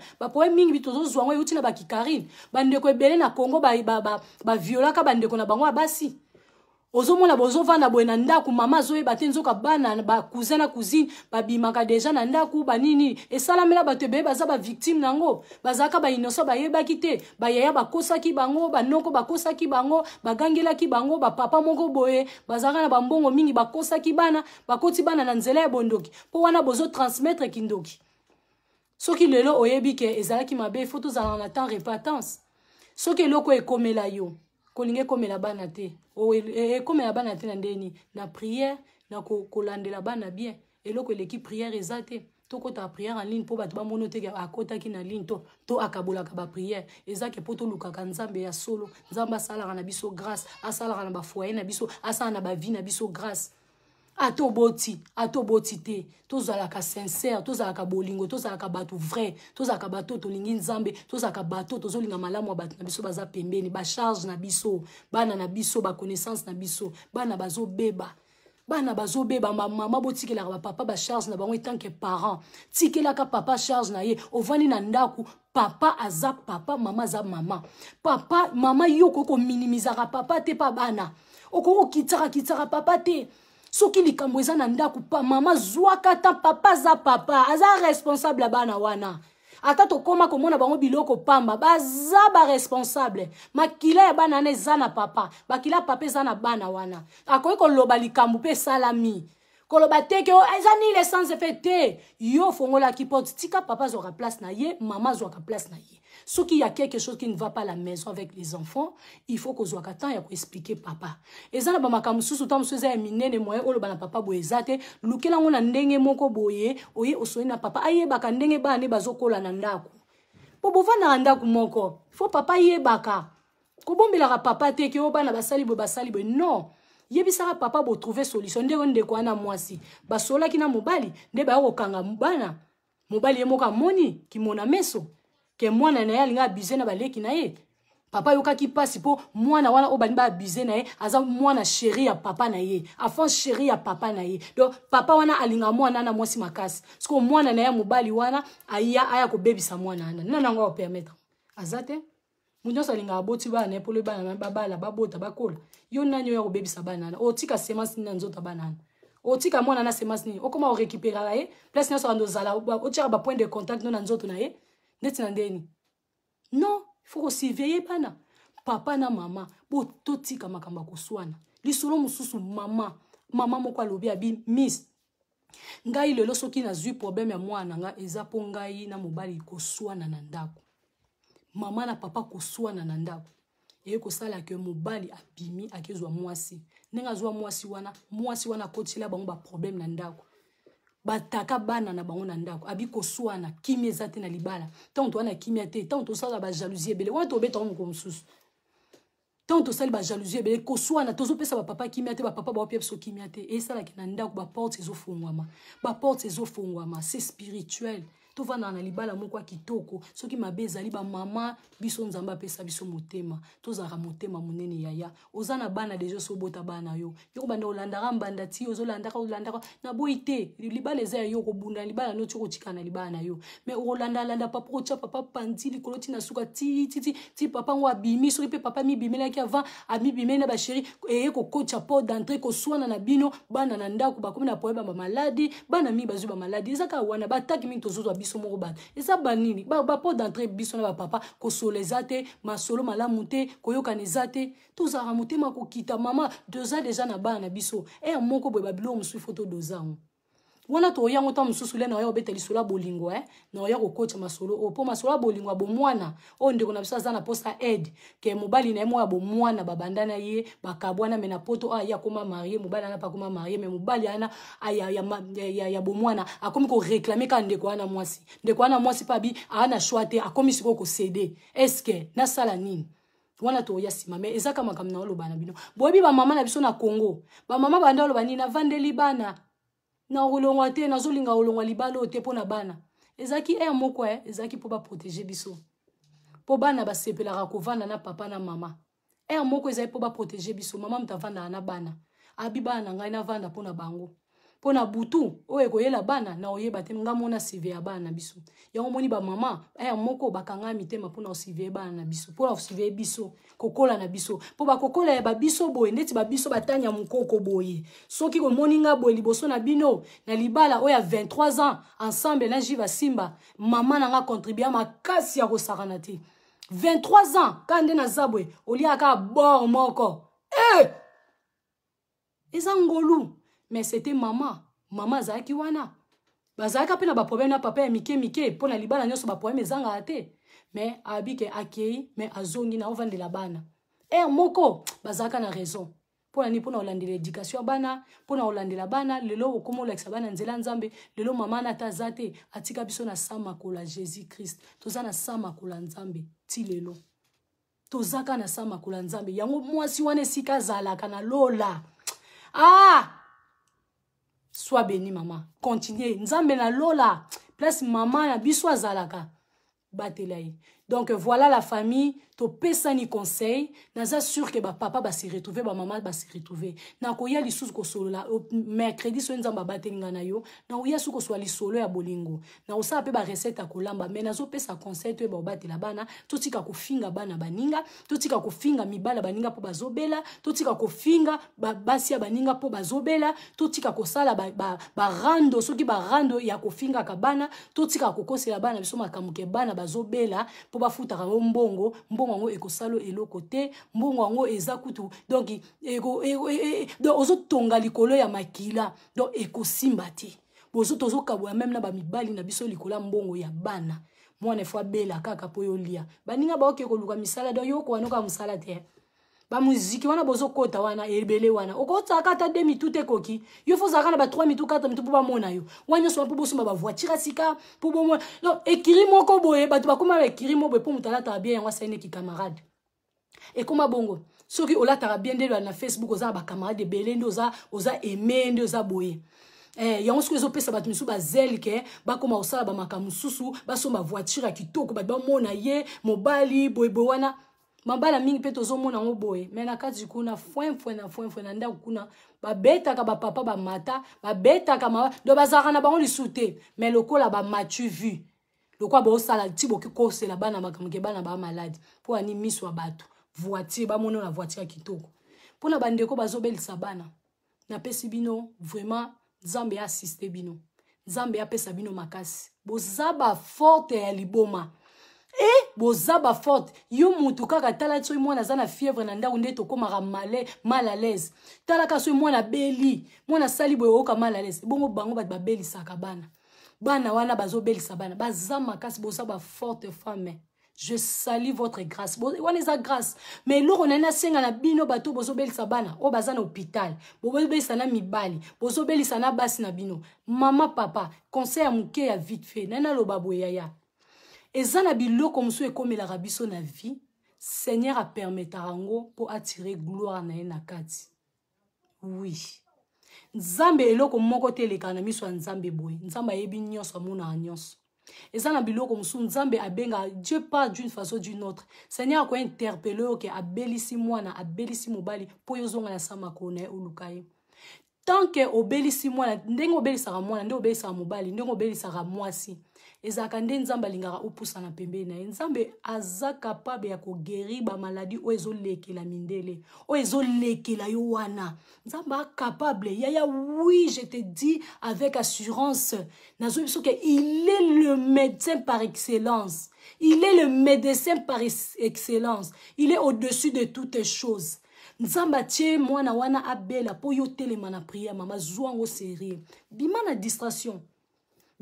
mingi bitozo zwango yuti na ba ki Karine bandeko ebele na Congo ba viola ka bandeko na bango abasi ozomona bozo vana boye na ndaku mama zoye batenzoka bana ba cousin na cousine babimaka déjà na ndaku banini esalamela bato ebele baza ba victime nango bazaka ba innocent bayebaki te bayaya bakosaki bango banoko bakosaki bango bagangelaki bango bapapa moko boye bazaka na bambongo mingi bakosaki bana bakoti bana na nzela ya bondoki po wana bozo transmettre kindoki soki lelo oyebi ke ezalaki mabe faut tozala na temps repentance soki eloko ekomela yo kolinge komela bana te komela bana te na ndeni na prière na kolandela bana bien eloko eleki prière ezate tokota prière en ligne po bato bamono te akotaki na ligne to akabolaka ba prière ezake po tolukaka nzambe ya solo nzambe asalaka na biso grâce asalaka na ba foyer na biso asala na ba vie na biso grâce atoboti te tozalaka sincère tozalaka bolingo tozalaka bato vrai tozalaka bato tolingi nzambe tozalaka bato tozolinga malamu ya bato na biso baza pembeni ba charge na biso bana na biso ba connaissance na biso bana bazobeba mama botikelaka bapapa ba charge na bango tant que parent tikelaka papa charge na ye ovani na ndaku papa aza papa mama aza mama papa mama yoko ko minimizaka papa te pa bana okoko kitaka papa te soki likambo eza na ndaku pa mama zwaka ta papa za papa aza responsable bana wana ata tokoma komona bango biloko pamba baza ba responsable makila ya bana na eza na papa bakila papa eza na bana wana akoki koloba likambo pe salami koloba teke eza ni l'essence fait te yo fongola ki porte tika papa zora place na ye mama zora place na ye ce qui y a quelque chose qui ne va pas à la maison avec les enfants il faut que zora temps ya ko expliquer papa eza na ba makamususu tam soza ya minene moyen oloba na papa boezate lukela ngona ndenge moko boye oye osoyi na papa ayebaka ndenge bana bazokola na ndaku po bovana na ndaku moko faut papa yebaka kobombela papa te ke obana basali boye non yebisaka papa bo trouver solution nde ko ana mwasi basola kina mobali nde ba kokanga bana mobali ye moka moni ki mona meso ke mwana na ye alinga abuser na baleki na ye papa yoka ki pasi po mwana wana obani ba abuser na ye aza mwana chéri ya papa na ye afan chéri ya papa na ye donc papa wana alinga mwana na mwasi makasi parce que mwana na ye mobali wana aya ko bebisa mwana ana nana ngo permettre azate munyo salinga aboti bana epole bana babala babota bakola yo nanyo ya kobebisa banana otika semence na nzota banana otika mwana na semence ni okoma o récupérer ye place na so ndo zala otira ba point de contact na nzoto na ye neti na ndeni non faut surveiller bana papa na mama bo totika makamba koswana lisolo mususu mama moko alobi abi miss ngai lelo soki na zui problème ya mwana nga eza po ngai na mobali koswana na ndako mama na papa koswana na ndako et ko sala que mobali abimi akezwa mwasi nenga zwa mwasi wana kotila bango ba problème na ndako bataka bana na bango na ndako abi koswana kimi ezate na libala tant to na kimi ate tant to sala ba jalousie bele wana to beta ko mususu tant to sala ba jalousie bele koswana tozo pesa ba papa kimi ate ba papa ba opia so kimi ate et sala ki na ndako ba porte ezofungwama c'est spirituel to vana na libala moko kitoko soki mabe ezali ba mama biso nzamba pesa biso motema tozara motema munene yaya ozana bana deja so bota bana yo banda olandaka mbanda ti ozolandaka na boite libala eza yo ko bunda libala no tiko tikana libala na yo mais olanda papa ocha papa pandi likolo ti na suka ti papa ngo abimi soki pe papa mi bimela ki avant ami bimela ba chéri ko kocha porte d'entrée ko swana na bino bana na ndako ba komi na poeba ba maladi bana mi bazu ba maladi ezaka wana bataki mi tozo biso moko bana eza banini ba porte d'entrée biso na ba papa ko solezate masolo malamu te koyokana ezate tozara motema ko kita mama 2 ans déjà na bana biso moko boye babilo musu photo 2 ans wana to yango ta mususu le na yo beteli sola bolingo na yo ko coach masolo po masolo bolingo bo mwana ndeko na biso za na posta aide ke mobali na mo ya bo mwana babandana ye bakabwana mena poto ya koma marié mobali na pa koma marié mais mobali ana ya bo mwana akomi ko réclamer ka ndeko ana mwasi pa bi ana choite akomi siko ko céder est-ce que na sala nini wana to ya sima mais ezaka makam na lo bana bino boyebi ba mama na biso na Congo ba mama banda lo bani na vandeli bana na olongwa te na zolinga olongwa libalo te pona bana ezaki moko ezaki po ba protéger biso po bana ba sepela ko vanda na papa na mama moko ezaki po ba protéger biso mama mtavanda na bana abi bana ngai na vanda pona bango pona butu oye koyela bana na oyeba te nga mona CV ya bana biso yango moni ba mama moko bakanga mitema pona CV bana na biso pona CV biso kokola na biso po ba kokola ya ba biso boye ndeti ba biso batanya mukoko boye soki ko moninga boye liboso na bino na libala oya 23 ans ensemble na jiva simba mama nanga contribuer makasi ya kosakana te 23 ans kande na zabwe oliaka bor moko ezangolu. Mais c'était maman zaki wana bazaka pe na ba problème na papa ya mike pona libala nyoso ba problème ezanga ate mais abike akei mais azongi na ovandela bana moko bazaka na raison pona ni pona olandela éducation bana pona olandela bana lelo okomo leksa bana nzela nzambe lelo mama na tazate atika biso na sama kola Jésus Christ toza na sama kola nzambe ti lelo tozaka na sama kola nzambe yango mwasi wana sika zalaka na lola Sois béni, maman. Continuez. Nzambe na lola. Place maman na biso azalaka. Batelai. Donc voilà la famille. To pesa ni conseil. Naza sûr que ba papa va se retrouver, ba maman va se retrouver. Na koya li sous ko solo la. Mercredi so nzamba batelinga na yo. Na oya sous ko so li solo ya bolingo. Na osa pe ba recette akolamba. Mais nazo pesa conseil to ba batela bana. Totika ko finga bana baninga. Totika ko finga mibala baninga po bazobela. Totika ko finga basia baninga po bazobela. Totika ko sala ba rando soki ba rando ya ko finga kabana. Totika ko kosela bana biso makamuke bana bazobela po bafuta ka mbongo ngo ekosalo eloko te mbongo ngo eza kutu donc donc ozo tonga likolo ya makila donc ekosimba te bozo tozo kabwa même na ba mibali na biso likola mbongo ya bana mwana fois bela kaka po yo lia baninga ba oke koluka misala donc yo ko anoka musala te ba muziki wana bozo kota wana ebele wana okota kata demi tout ekoki yo faut zakana ba 3 mitu 4 mitu po ba mona yo wanya so po boso ba voiture sika po bo mona non ekiri moko boye batu bakoma ekiri mo boye po mutala ta bien yango saine ki camarade et koma bongo soki olata bien de na Facebook oza ba camarade ebele ndo oza aimer ndo oza boye yango soki ezopesa bato misu bazeli ke bakoma osala ba makamususu basomba voiture kitoko ba mona ye mobali boye wana mabala mingi pe tozomona ngo boye mais na kati kuna foin na ndako kuna babetaka ba papa ba mata babetaka do bazaka na bango lisute mais lokola ba matu vu lokwa ba osala tibo kikosela bana makamuke bana ba malade po ani miswa bato voiture ba mona na voiture kitoko pona bandeko bazobelisa bana na pesi bino vraiment Nzambe assiste bino Nzambe apesa bino makasi bozaba forte ya liboma bozaba forte yo mutu kaka tala tso mwana za na fièvre na ndako ndeto komaka mal à l'aise tala ka so mwana beli mwana sali boyo oka mal à l'aise bongo bango ba belisaka bana wana bazobelisa bana bazama kasi bozaba forte femme Je salue votre grâce. On est à grâce. Mais l'on a un senga na bino bato bozobeli sabana. O bazana hôpital. Bozobeli sana mibali. Bozobeli sana basi na bino. Maman, papa, conseil à mouke ya vite fait. Nana lo babo yaya. Et zana biloko musu e comme la rabiso na vie. Seigneur a permis tarango pour attirer gloire na ena kati. Oui. Nzambe eloko moko te lekana miso nzambe boy. Nzamba yebi nyonso amuna nyonso. Et ça na biloko musu nzambe abenga. Dieu parle d'une façon ou d'une autre. Seigneur ko interpeller que abelisi mwana abelisi mobali po yozonga na sama kone ulukai. Tant que obelisi mwana ndenge obelisa mwana ndenge obelisa mobali ndenge obelisa mwasi. Ezaka nde nzambe alingaka opusa na pembeni na nzambe aza capable ya ko guérir ba maladie o ezolekela mindele o ezolekela yo wana nzambe capable yaya oui je te dis avec assurance nazo biso que il est le médecin par excellence, il est le médecin par excellence, il est au-dessus de toutes choses. Nzamba tie mwana wana abela po yo telema na prière mama zwango sérieux bima na distraction.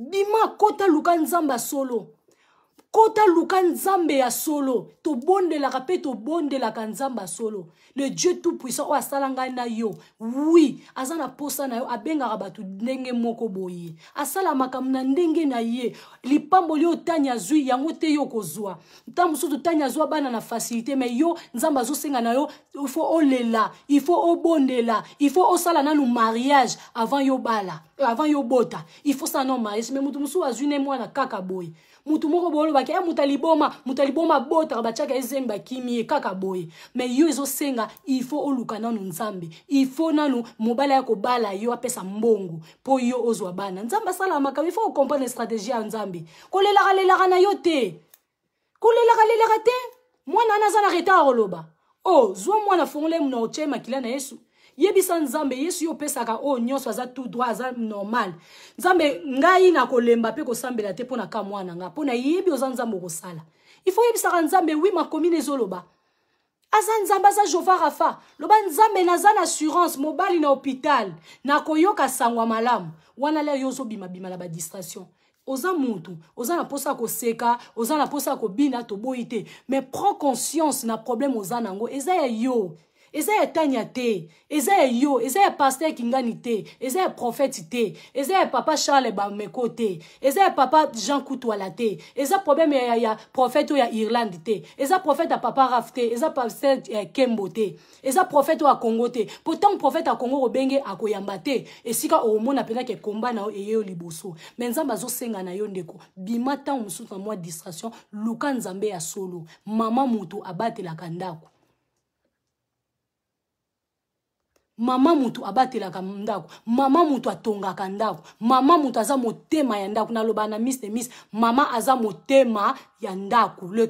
Bima kota luka nzamba solo. Kota luka nzambe ya solo. To bonde la rapé to bonde la kanzamba solo. Le Dieu tout puissant o asalanga na yo. Oui, azana posa na yo abenga rabatu ndenge moko boye. Asala makamna ndenge na ye. Lipambo li otanya zui yango te yo kozwa. Ntamusu tanya zwa bana na facilité mais yo nzamba zo senga na yo il faut olela, il faut obondela, il faut osala na lu mariage avant yo bala. Avant yo bota, il faut ça non mariage mais mutu musu azune mwana kaka boy. Mutu moko bolo baki mutaliboma bota bachaka ezemba kimi kaka boy. Mais yo ezo senga il faut oluka nanu nzambe. Il faut nanu mobala ya ko bala yo apesa mbongo po yo ozwa bana. Nzamba sala maka il faut comprendre la stratégie ya nzambe. Kolela na yo te. Kolela te. Mwana anaza na retard oloba. Oh, zwa mwana fongole mna oche makila na Yesu. Yebisa nzambe Yesu yo pesaka o nyonso aza tout droit aza normal. Nzambe ngai na kolemba pe ko sambela te pona ka mwana nga pona yebi oza nzambe ko sala. Il faut yebisa nzambe oui ma commune ezoloba. Aza nzambe aza Jova Rafa. Loba nzambe naza na assurance mobali na hôpital na koyoka sangwa malamu. Wana le yozo bima na ba distraction. Oza mutu, oza na posa ko seka, oza na posa ko bina to boite. Mais prends conscience na problème oza nango eza yo. Eza ya tanya te, eza ya yo, eza ya pasteur Kingani te, eza ya prophète te, eza ya papa Charles Bameko te, eza ya papa Jean Koutouala te, eza problème ya prophète ya Irlande te, eza prophète ya papa Raf te, eza pasteur Kembo te, eza prophète ya Congo te. Pourtant prophète ya Congo obenge akoyamba te, esika omona pena ke komba na eyo liboso. Mais nzamba zo senga na yo ndeko, bima ta musuta mwa distraction, luka nzambe ya solo, mama mutu abate la kandako. Mama mutu abatela ndako, mama mutu atongaka ndako, mama mutu aza motema ya ndako na loba na miss mama aza motema ya ndako, le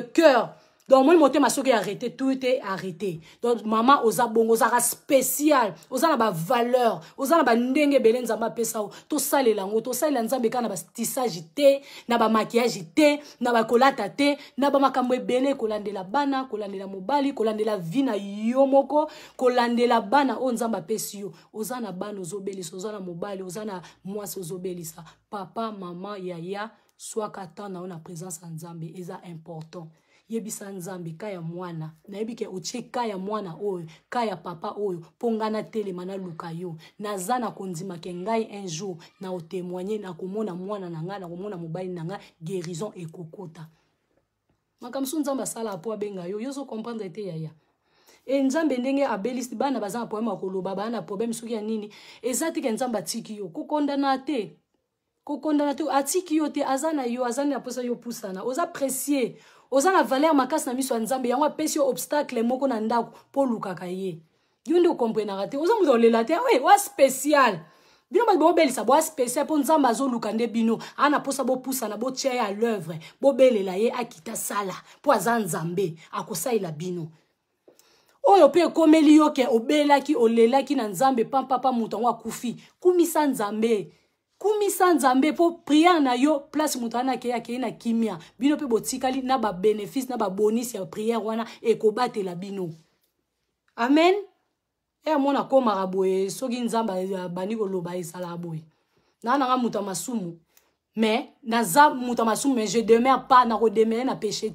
cœur. Donc moi motema soki arrêté tout est arrêté. Donc maman oza bongo oza spécial, oza na ba valeur, oza na ba ndenge belenza ma pesa to salela ngo to salela nzambe kana ba tissage te, na ba maquillage te, na ba kolata te, na ba makambo ebele kolandela bana, kolandela mobali, kolandela vina yomoko, kolandela bana o nzamba pesi yo. Oza na bana ozobelisa, oza na mobali, oza na mwasi ozobelisa. Papa, maman, yaya, soit katana na présence nzambe eza important. Yebisa nzambe kaya mwana na yebike oche kaya mwana oyo kaya papa oyo pongana telema na luka yo nazana kondima ke ngai un jour na o témoigner na komona mwana na nga na komona mobali na nga guérison ekokota makamsu nzamba sala po abenga yo yozo comprendre te yaya e nzambe ndenge abelisi bana bazana problème akoloba bana problème soki ya nini ezati ke nzamba tiki yo kokondana te atiki yo te azana yo azana na posa yo pusana oza précieux. Oza na valeur makasi na miso ya nzambe yango apesi yo obstacle moko na ndako po lukaka ye. Yo nde okomprena te. Oza muzo lela te. Oui, wa spécial. Bino ba bo belisa bo spécial po nzamba azoluka nde bino. Ana posa bo pusana bo tia ya l'œuvre. Bo belela ye akita sala po aza nzambe akosaila bino. Oyo pe komeli yo ke obelaki olelaki na nzambe papa mutu ngo akufi. Kumisa nzambe. Kumisa nzambe po prière na yo place mutana ke yake na kimia bino pe botikali na ba bénéfice na ba bonus ya prière wana ekobatela bino. Amen. E mona koma raboye soki nzamba bani ko loba esala boye. Na nga muta masumu Mais naza mutamasumu mais je demeure pas na redemene na péché.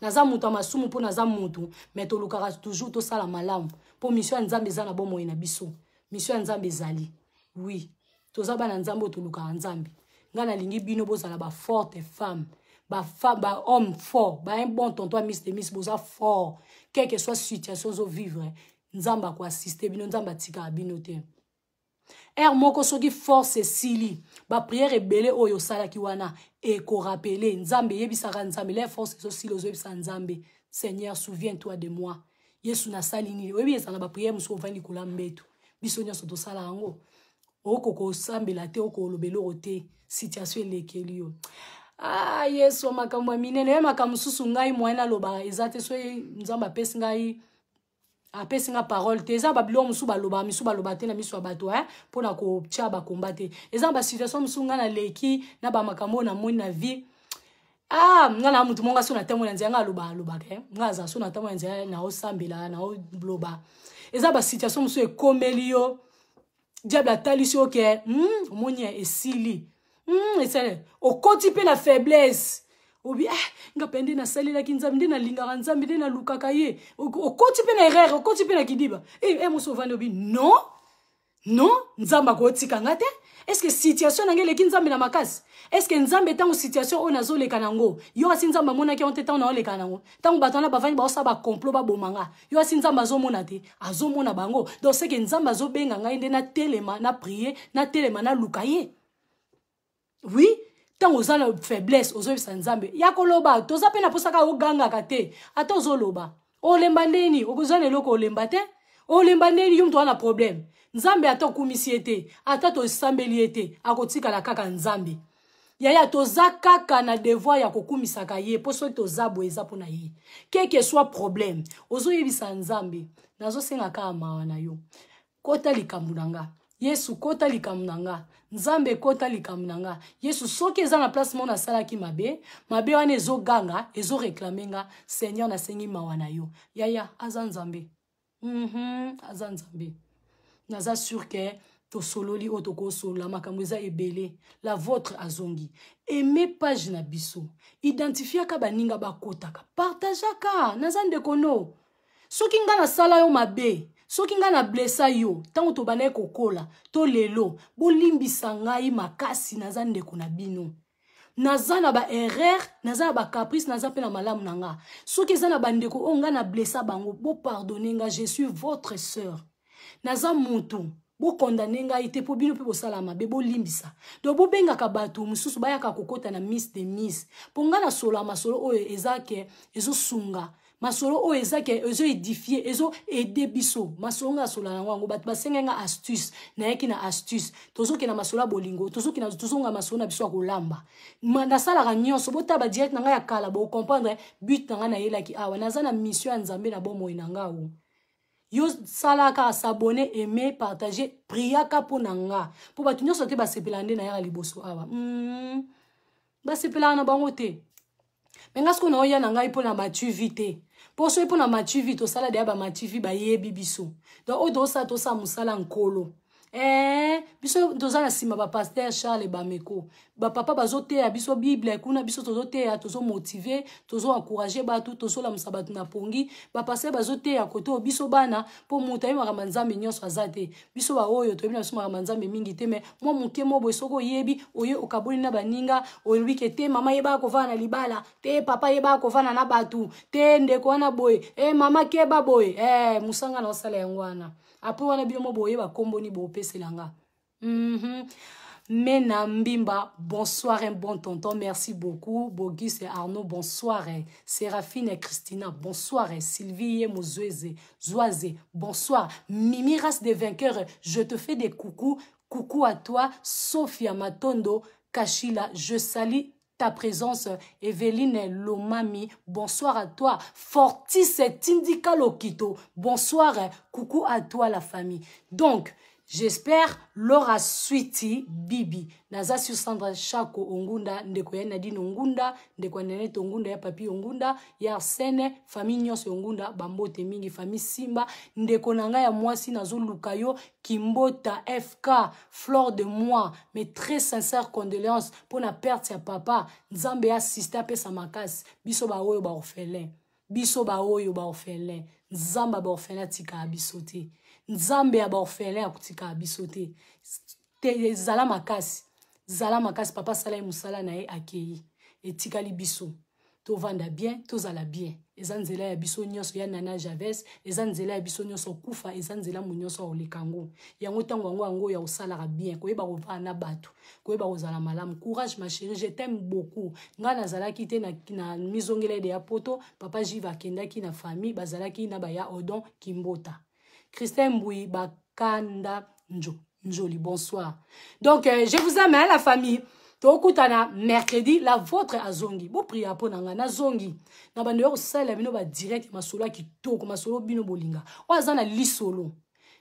Naza mutamasumu pour naza mutu mais to lukara toujours to sala malamu pour mission nzambe za na bomo ina biso. Mission nzambe zali. Oui. Toza ba na nzambe to lukara nzambe. Ngana lingi bino bozala ba forte femme. Ba homme fort, ba un bon tonton miss de miss boza fort. Quelle que soit situation zo vivre, nzamba ko assister bino nzamba tika bino te. Moko soki force sili, ba prière ebele oyo sala ki wana e ko rappeler nzambe yebisaka nzambe les forces so silo zo yebisa nzambe. Seigneur, souviens-toi de moi. Yesu na salini, oyebi ezana ba prière muso vandi kula mbetu. Biso nyonso to sala yango. Oko ko sambela te oko lobelo te, situation lekeli yo. Ah, Yesu makambo minene makambo susu ngai mwana loba ezate so nzamba pesi ngai apesi nga parole te eza babilo musu baloba te na miso ya bato pona ko tia ba combattre eza ba situation musu nga na leki na ba makambo na moni na vie nga na mutu monga so na temo na nzanga loba ke nga za so na temo na nzanga na osambela na loba eza ba situation musu ekomeli yo diable atalisi yo ke moni esili esale okoti pe na faiblesse obi nga pende na salela kinzambe na lingaka nzambe na lukaka ye okoti pe na erreur okoti pe na kidiba muso vandi obi non nzamba ko tika ngate est-ce que situation na ngele kinzambe na makasi est-ce que nzambe tango situation ona zo leka nango yo asi nzamba mona ki onte tango na leka nango tango batana bavani ba osa ba complot ba bomanga yo asi nzamba zo mona te azo mona bango donc c'est que nzamba zo benga ngai nde na telema na prier na telema na lukaye. Oui, tant aux ans de faiblesse, aux hommes sans zambe. Yakoloba, toza pena posaka o ganga kate. Ato zoloba. O lembandeni, o gozane loko o lembate. O lembandeni yum to na problème. Nzambe ato kumisiete, ato sambeliete, akotika la kaka nzambe. Yaya toza kaka na devoir ya kokumisaka ye, poso toza boeza pona ye. Quel que soit problème, ozo yebisa nzambe, nazo senga ka mawa na yo. Kota likamunanga. Yesu kota likamunanga. Nzambe kota likamunanga. Yesu soki eza na place mona sala ki mabe wana ezo ganga, ezo reklamenga, Seigneur na sengi mawa na yo. Yaya aza nzambe. Aza nzambe. Naza sûr que to sololi otoko solo makambo eza ebele. La vôtre azongi. Aimez page na biso. Identifia ka baninga bakotaka. Partagaka naza ndekono. Soki nga na sala yo mabe. Soki nga na blessa yo, tango to banaye kokola, to lelo, bolimbisa ngai makasi naza ndeko na bino. Naza na ba erreur, naza na ba caprice, naza pe na malamu nanga. Soki eza na bandeko o nga na blessa bango, bo pardonner nga, je suis votre sœur. Naza mutu, bo condamner nga ite po bino pe bo sala mabe, bo limbisa. Do bo benga ka batu mususu bayaka kokota na miss de miss. Po nga na solo masolo oyo ezake ezo sunga. Masolo o ezake ezo édifier ezo aider biso masolo nga sola na wango bat basenga nga astuce na yeki na astuce tozoki na masolo bolingo tozoki na tozonga masolo na biso ya kolamba na sala ga nyonso bota ba direct na nga ya kala bo comprendre but na nga na yelaki awa naza na mission ya nzambe na bomo ina nga o yo sala ka s'abonner aimer partager prier ka pona nga po batu nyonso te ba sepelande na ya liboso awa ba sepelana na bango te menga sko na oya na ngai pona maturité. Pour ceux qui ont matuvi, to sala de ba matuvi ba yebi biso. Donc o dosa to sa musala nkolo. Biso doza na sima ba pasteur Charles Bameko. Ba papa bazote ya biso Bible kuna biso tozote ya tozo motiver, tozo encourager batu, tozo la musabatu na pongi. Ba pasteur bazote ya koto biso bana po muta yema kamanzambe nyonso azate. Biso ba oyo to bina biso kamanzambe mingi te me mo muke mo bo soko yebi oye okaboli na baninga oyebi ke te mama yeba ko vana libala, te papa yeba ko vana na batu, te ndeko wana boy, mama keba boy, musanga na osala yangwana. Après wana bino boye ba kombo ni bo peselanga. Mena Mbimba, bonsoir un bon tonton, merci beaucoup. Bogus et Arnaud, bonsoir. Séraphine et Christina, bonsoir. Sylvie et Mozoueze, Zoise, bonsoir. Mimi Race des vainqueurs, je te fais des coucous. Coucou à toi, Sophia Matondo, Kachila, je salue ta présence, Evelyne Lomami, bonsoir à toi. Fortis et Tindika Lokito, bonsoir, coucou à toi la famille. Donc, J'espère Laura Sweetie Bibi. Naza sur Sandra Chako Ongunda, ndeko ya Nadine Ongunda, ndeko Nenet Ongunda ya Papi Ongunda, ya Arsene, famille Nyonso Ongunda, Bambote Mingi, famille Simba, ndeko nanga ya Mwasi Nazo Lukayo, Kimbota, FK, Flore de Moi, mes très sincères condoléances pour la perte ya papa, Nzambe assisté à pesa makas, biso ba oyo ba orphelin, biso ba oyo ba orphelin, Nzamba ba orphelin tika abisote. Nzambe ya ba orphelin akutika abisote. Te zala makasi papa sala musala na ye akei etikali biso to vanda bien to zala bien ezanzela ya biso nyonso ya Nana Javes ezanzela ya biso nyonso kufa ezanzela munyoso olekango yango tango ngo ya osala bien koyeba kovana na bato koyeba kozala malamu. Courage ma chérie, je t'aime beaucoup. Nga nazalaki te na mizongela de ya poto papa jiva kendaki na famille bazalaki na baya Odon Kimbota. Christine Mboui Bakanda Njoli, bonsoir. Donc, je vous aime, hein, la famille. Tokutana mercredi, la vôtre azongi. Bo priya po nanga na zongi. Na bande yo sala bino ba direct masolo ki toko masolo bino bolinga. Wazana lisolo.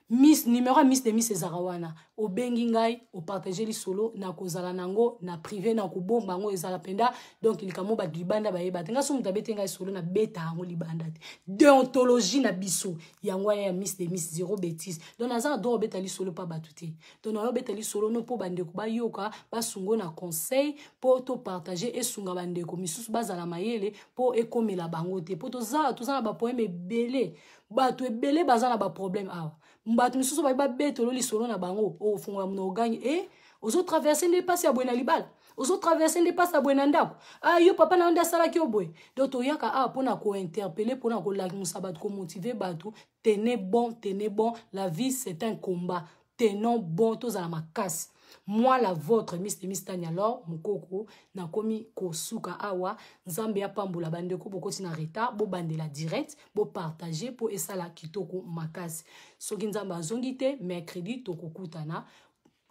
Miss numéro Miss de Miss Zarawana. O bengi ngai, o partager li solo na kozala nango na privé na ko bomba ngo ezala penda. Donc il kamo ba libanda ba yeba. Tenga so mutabete ngai solo na beta ngo libanda. Déontologie na biso. Yango ya Miss de Miss zéro bêtise. Donc nazara do beta li solo pa batuté. Donc na beta li solo no po bande ko ba yoka ba sungo na conseil po to partager et sunga bande ko misusu bazala mayele po ekomela bango te. Po to za ba poème belé. Ba to belé bazana ba problème awa. Mbatu misusu ba beto li solo na bango o funga mno gagne et aux autres traverser ne pas ya buena libala aux autres traverser ne pas ya buena ndako ah yo papa na onda sala ki oboy donc to yaka ah pona ko interpeller pona ko la musabat ko motiver batu tenez bon la vie c'est un combat tenons bon tous à la macasse. Moi la vôtre Miss de Miss Tanya alors mukoko na komi kosuka awa nzambe ya pambola bandeko bokoti na retard bo bandela direct bo partager po esala kitoko makasi soki nzambe azongi te mercredi tokokutana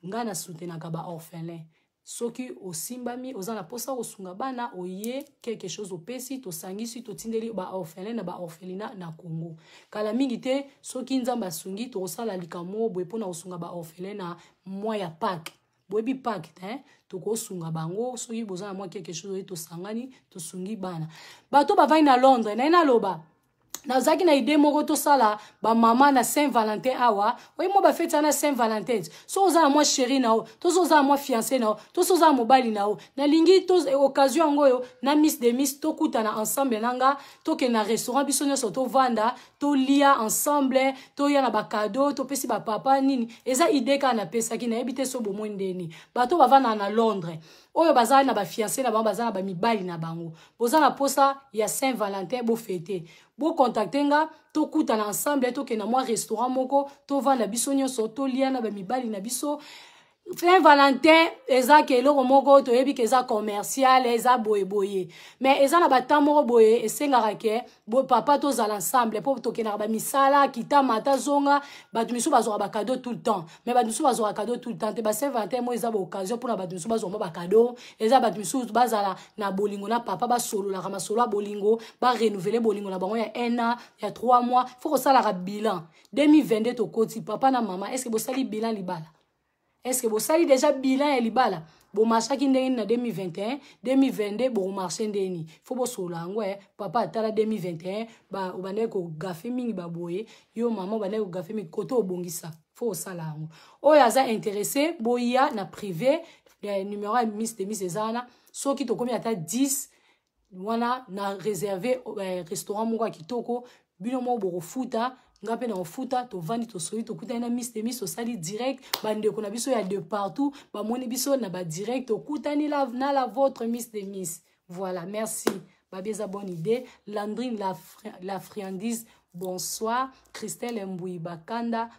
ngana soutenaka ba orphelin soki osimbami ozana posa osunga bana oye quelque chose opesi to sangisi to tindeli ba orphelin na ba orphelina na Congo kala mingi te soki nzambe asungi to osala likamo boye pona osunga ba orphelin na mois ya Pâques. Boebi Pâques, hein, toko sunga bango, soki bozana moi quelque chose to sangani, to sungi bana. Bato ba vai na Londres, na ina loba. Na zaki na ide moko to sala ba mama na Saint-Valentin awa, oyi mo ba fete na Saint-Valentin. So ozana moi chérie na o, to so ozana moi fiancé na o, to so ozana mobali na o. Na lingi to occasion ngoyo na Miss de Miss to kutana ensemble nanga, to ke na restaurant biso nyoso to vanda, to lia ensemble, to ya na ba cadeau, to pesi ba papa nini. Eza ide ka na pesa ki na ebite so bomo ndeni. Bato ba vana na Londres. Oyo bazala na ba fiancé na bango bazala ba mibali na bango. Bozala posa ya Saint-Valentin bo fêter. Bo contacter nga to kutana ensemble to ke na moi restaurant moko to vanda biso nyonso to lia na ba mibali na biso. Saint-Valentin eza ke eloko moko to yebi ke eza commercial eza boye mais eza na batamoro boye esengaka ke bo papa to zala ensemble po to kenaka ba misala kita mata zonga batu misu bazwa ba cadeau tout le temps mais batu misu bazwa cadeau tout le temps te ba Saint-Valentin mo eza ba occasion pour na batu misu bazwa ba cadeau eza batu misu bazala na bolingo na papa ba solo la kama solo bolingo ba renouveler bolingo na bango ya 1 an ya 3 mois faut que ça la bilan 2022 to koti papa na maman est-ce que bo sali bilan libala. Est-ce que vous savez déjà bilan et libala? Bon marché qui n'est na 2021, 2022 bon marché ndeni. Faut bo solango papa atala 2021 ba obane ko gafe mingi ba boye yo maman obane ko gafe mingi koto obongisa. Faut salango. Oya za intéressé boya na privé numéro Miss de Miss Ezana so ki to komi ata 10 wana na réservé restaurant moko kitoko bino mo bo futa ngape na ofuta to vandi to soyi to kuta na Miss de Miss to sali direct bande ko na biso ya de partout ba moni biso na ba direct to kuta ni la na la votre Miss de Miss. Voilà, merci. Ba beza bonne idée. Landrine la friandise, bonsoir. Christelle Mboui Bakanda,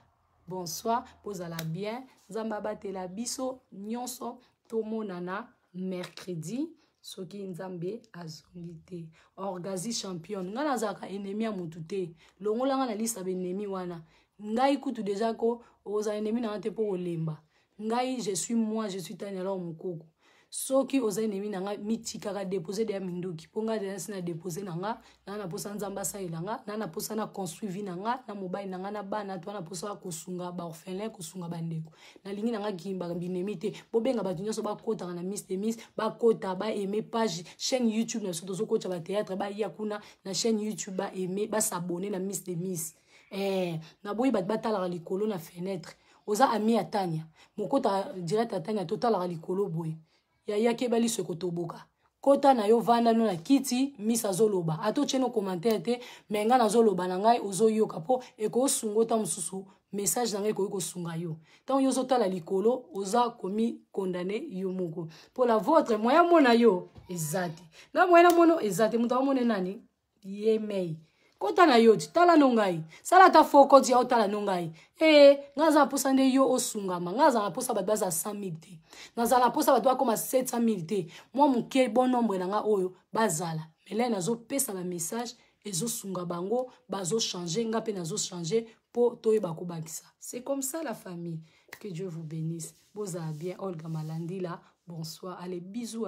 bonsoir. Posala bien. Zamba batela biso nyonso to monana mercredi. Soki nzambe azongite orgazi champion ngana zaka ennemi ya mutu te longola ngana lisa be ennemi wana ngai kutu déjà ko oza ennemi na te po olemba ngai je suis moi je suis Tanya alors mukoko soki oza ennemi nanga mitikaka déposer de minduki ponga de na déposer nanga na posa nzamba sa ilanga na posa na construire vie nanga na mobile nanga na bana to na posa kosunga ba orphelin kosunga bandeko na lingi nanga kimba binemite bobenga ba nyonso ba kota na Miss de Miss ba kota ba aimer page chaîne YouTube na soto kota ba théâtre ba yakuna na chaîne YouTube ba aimer ba s'abonner na Miss de Miss na boyi ba batala likolo na fenêtre oza ami atanya mokota direct atanya total likolo boy ya kebali se kotoboka kota na yo vanda no na kiti Miss azoloba ato cheno commentaire te menga na zoloba na ngai ozoyoka po eko sungota mususu message na ngai ko sunga yo tant yo zotala likolo oza komi condamné yo moko pour la vôtre moya mona yo ezati na moya mono ezati muta mona nani yemei kota na yo tala nongai sala ta foko ti otala nongai ngaza posa nde yo osungama ngaza na posa bato baza 100,000 te ngaza na posa bato bakoma 700,000 te moi muke bon nombre nanga oyo bazala mais nazo pesa ba message ezosunga bango bazo changer nga pe nazo changer po toyeba kobakisa. C'est comme ça la famille. Que Dieu vous bénisse. Boza bien Olga Malandila. Bonsoir. Allez bisous.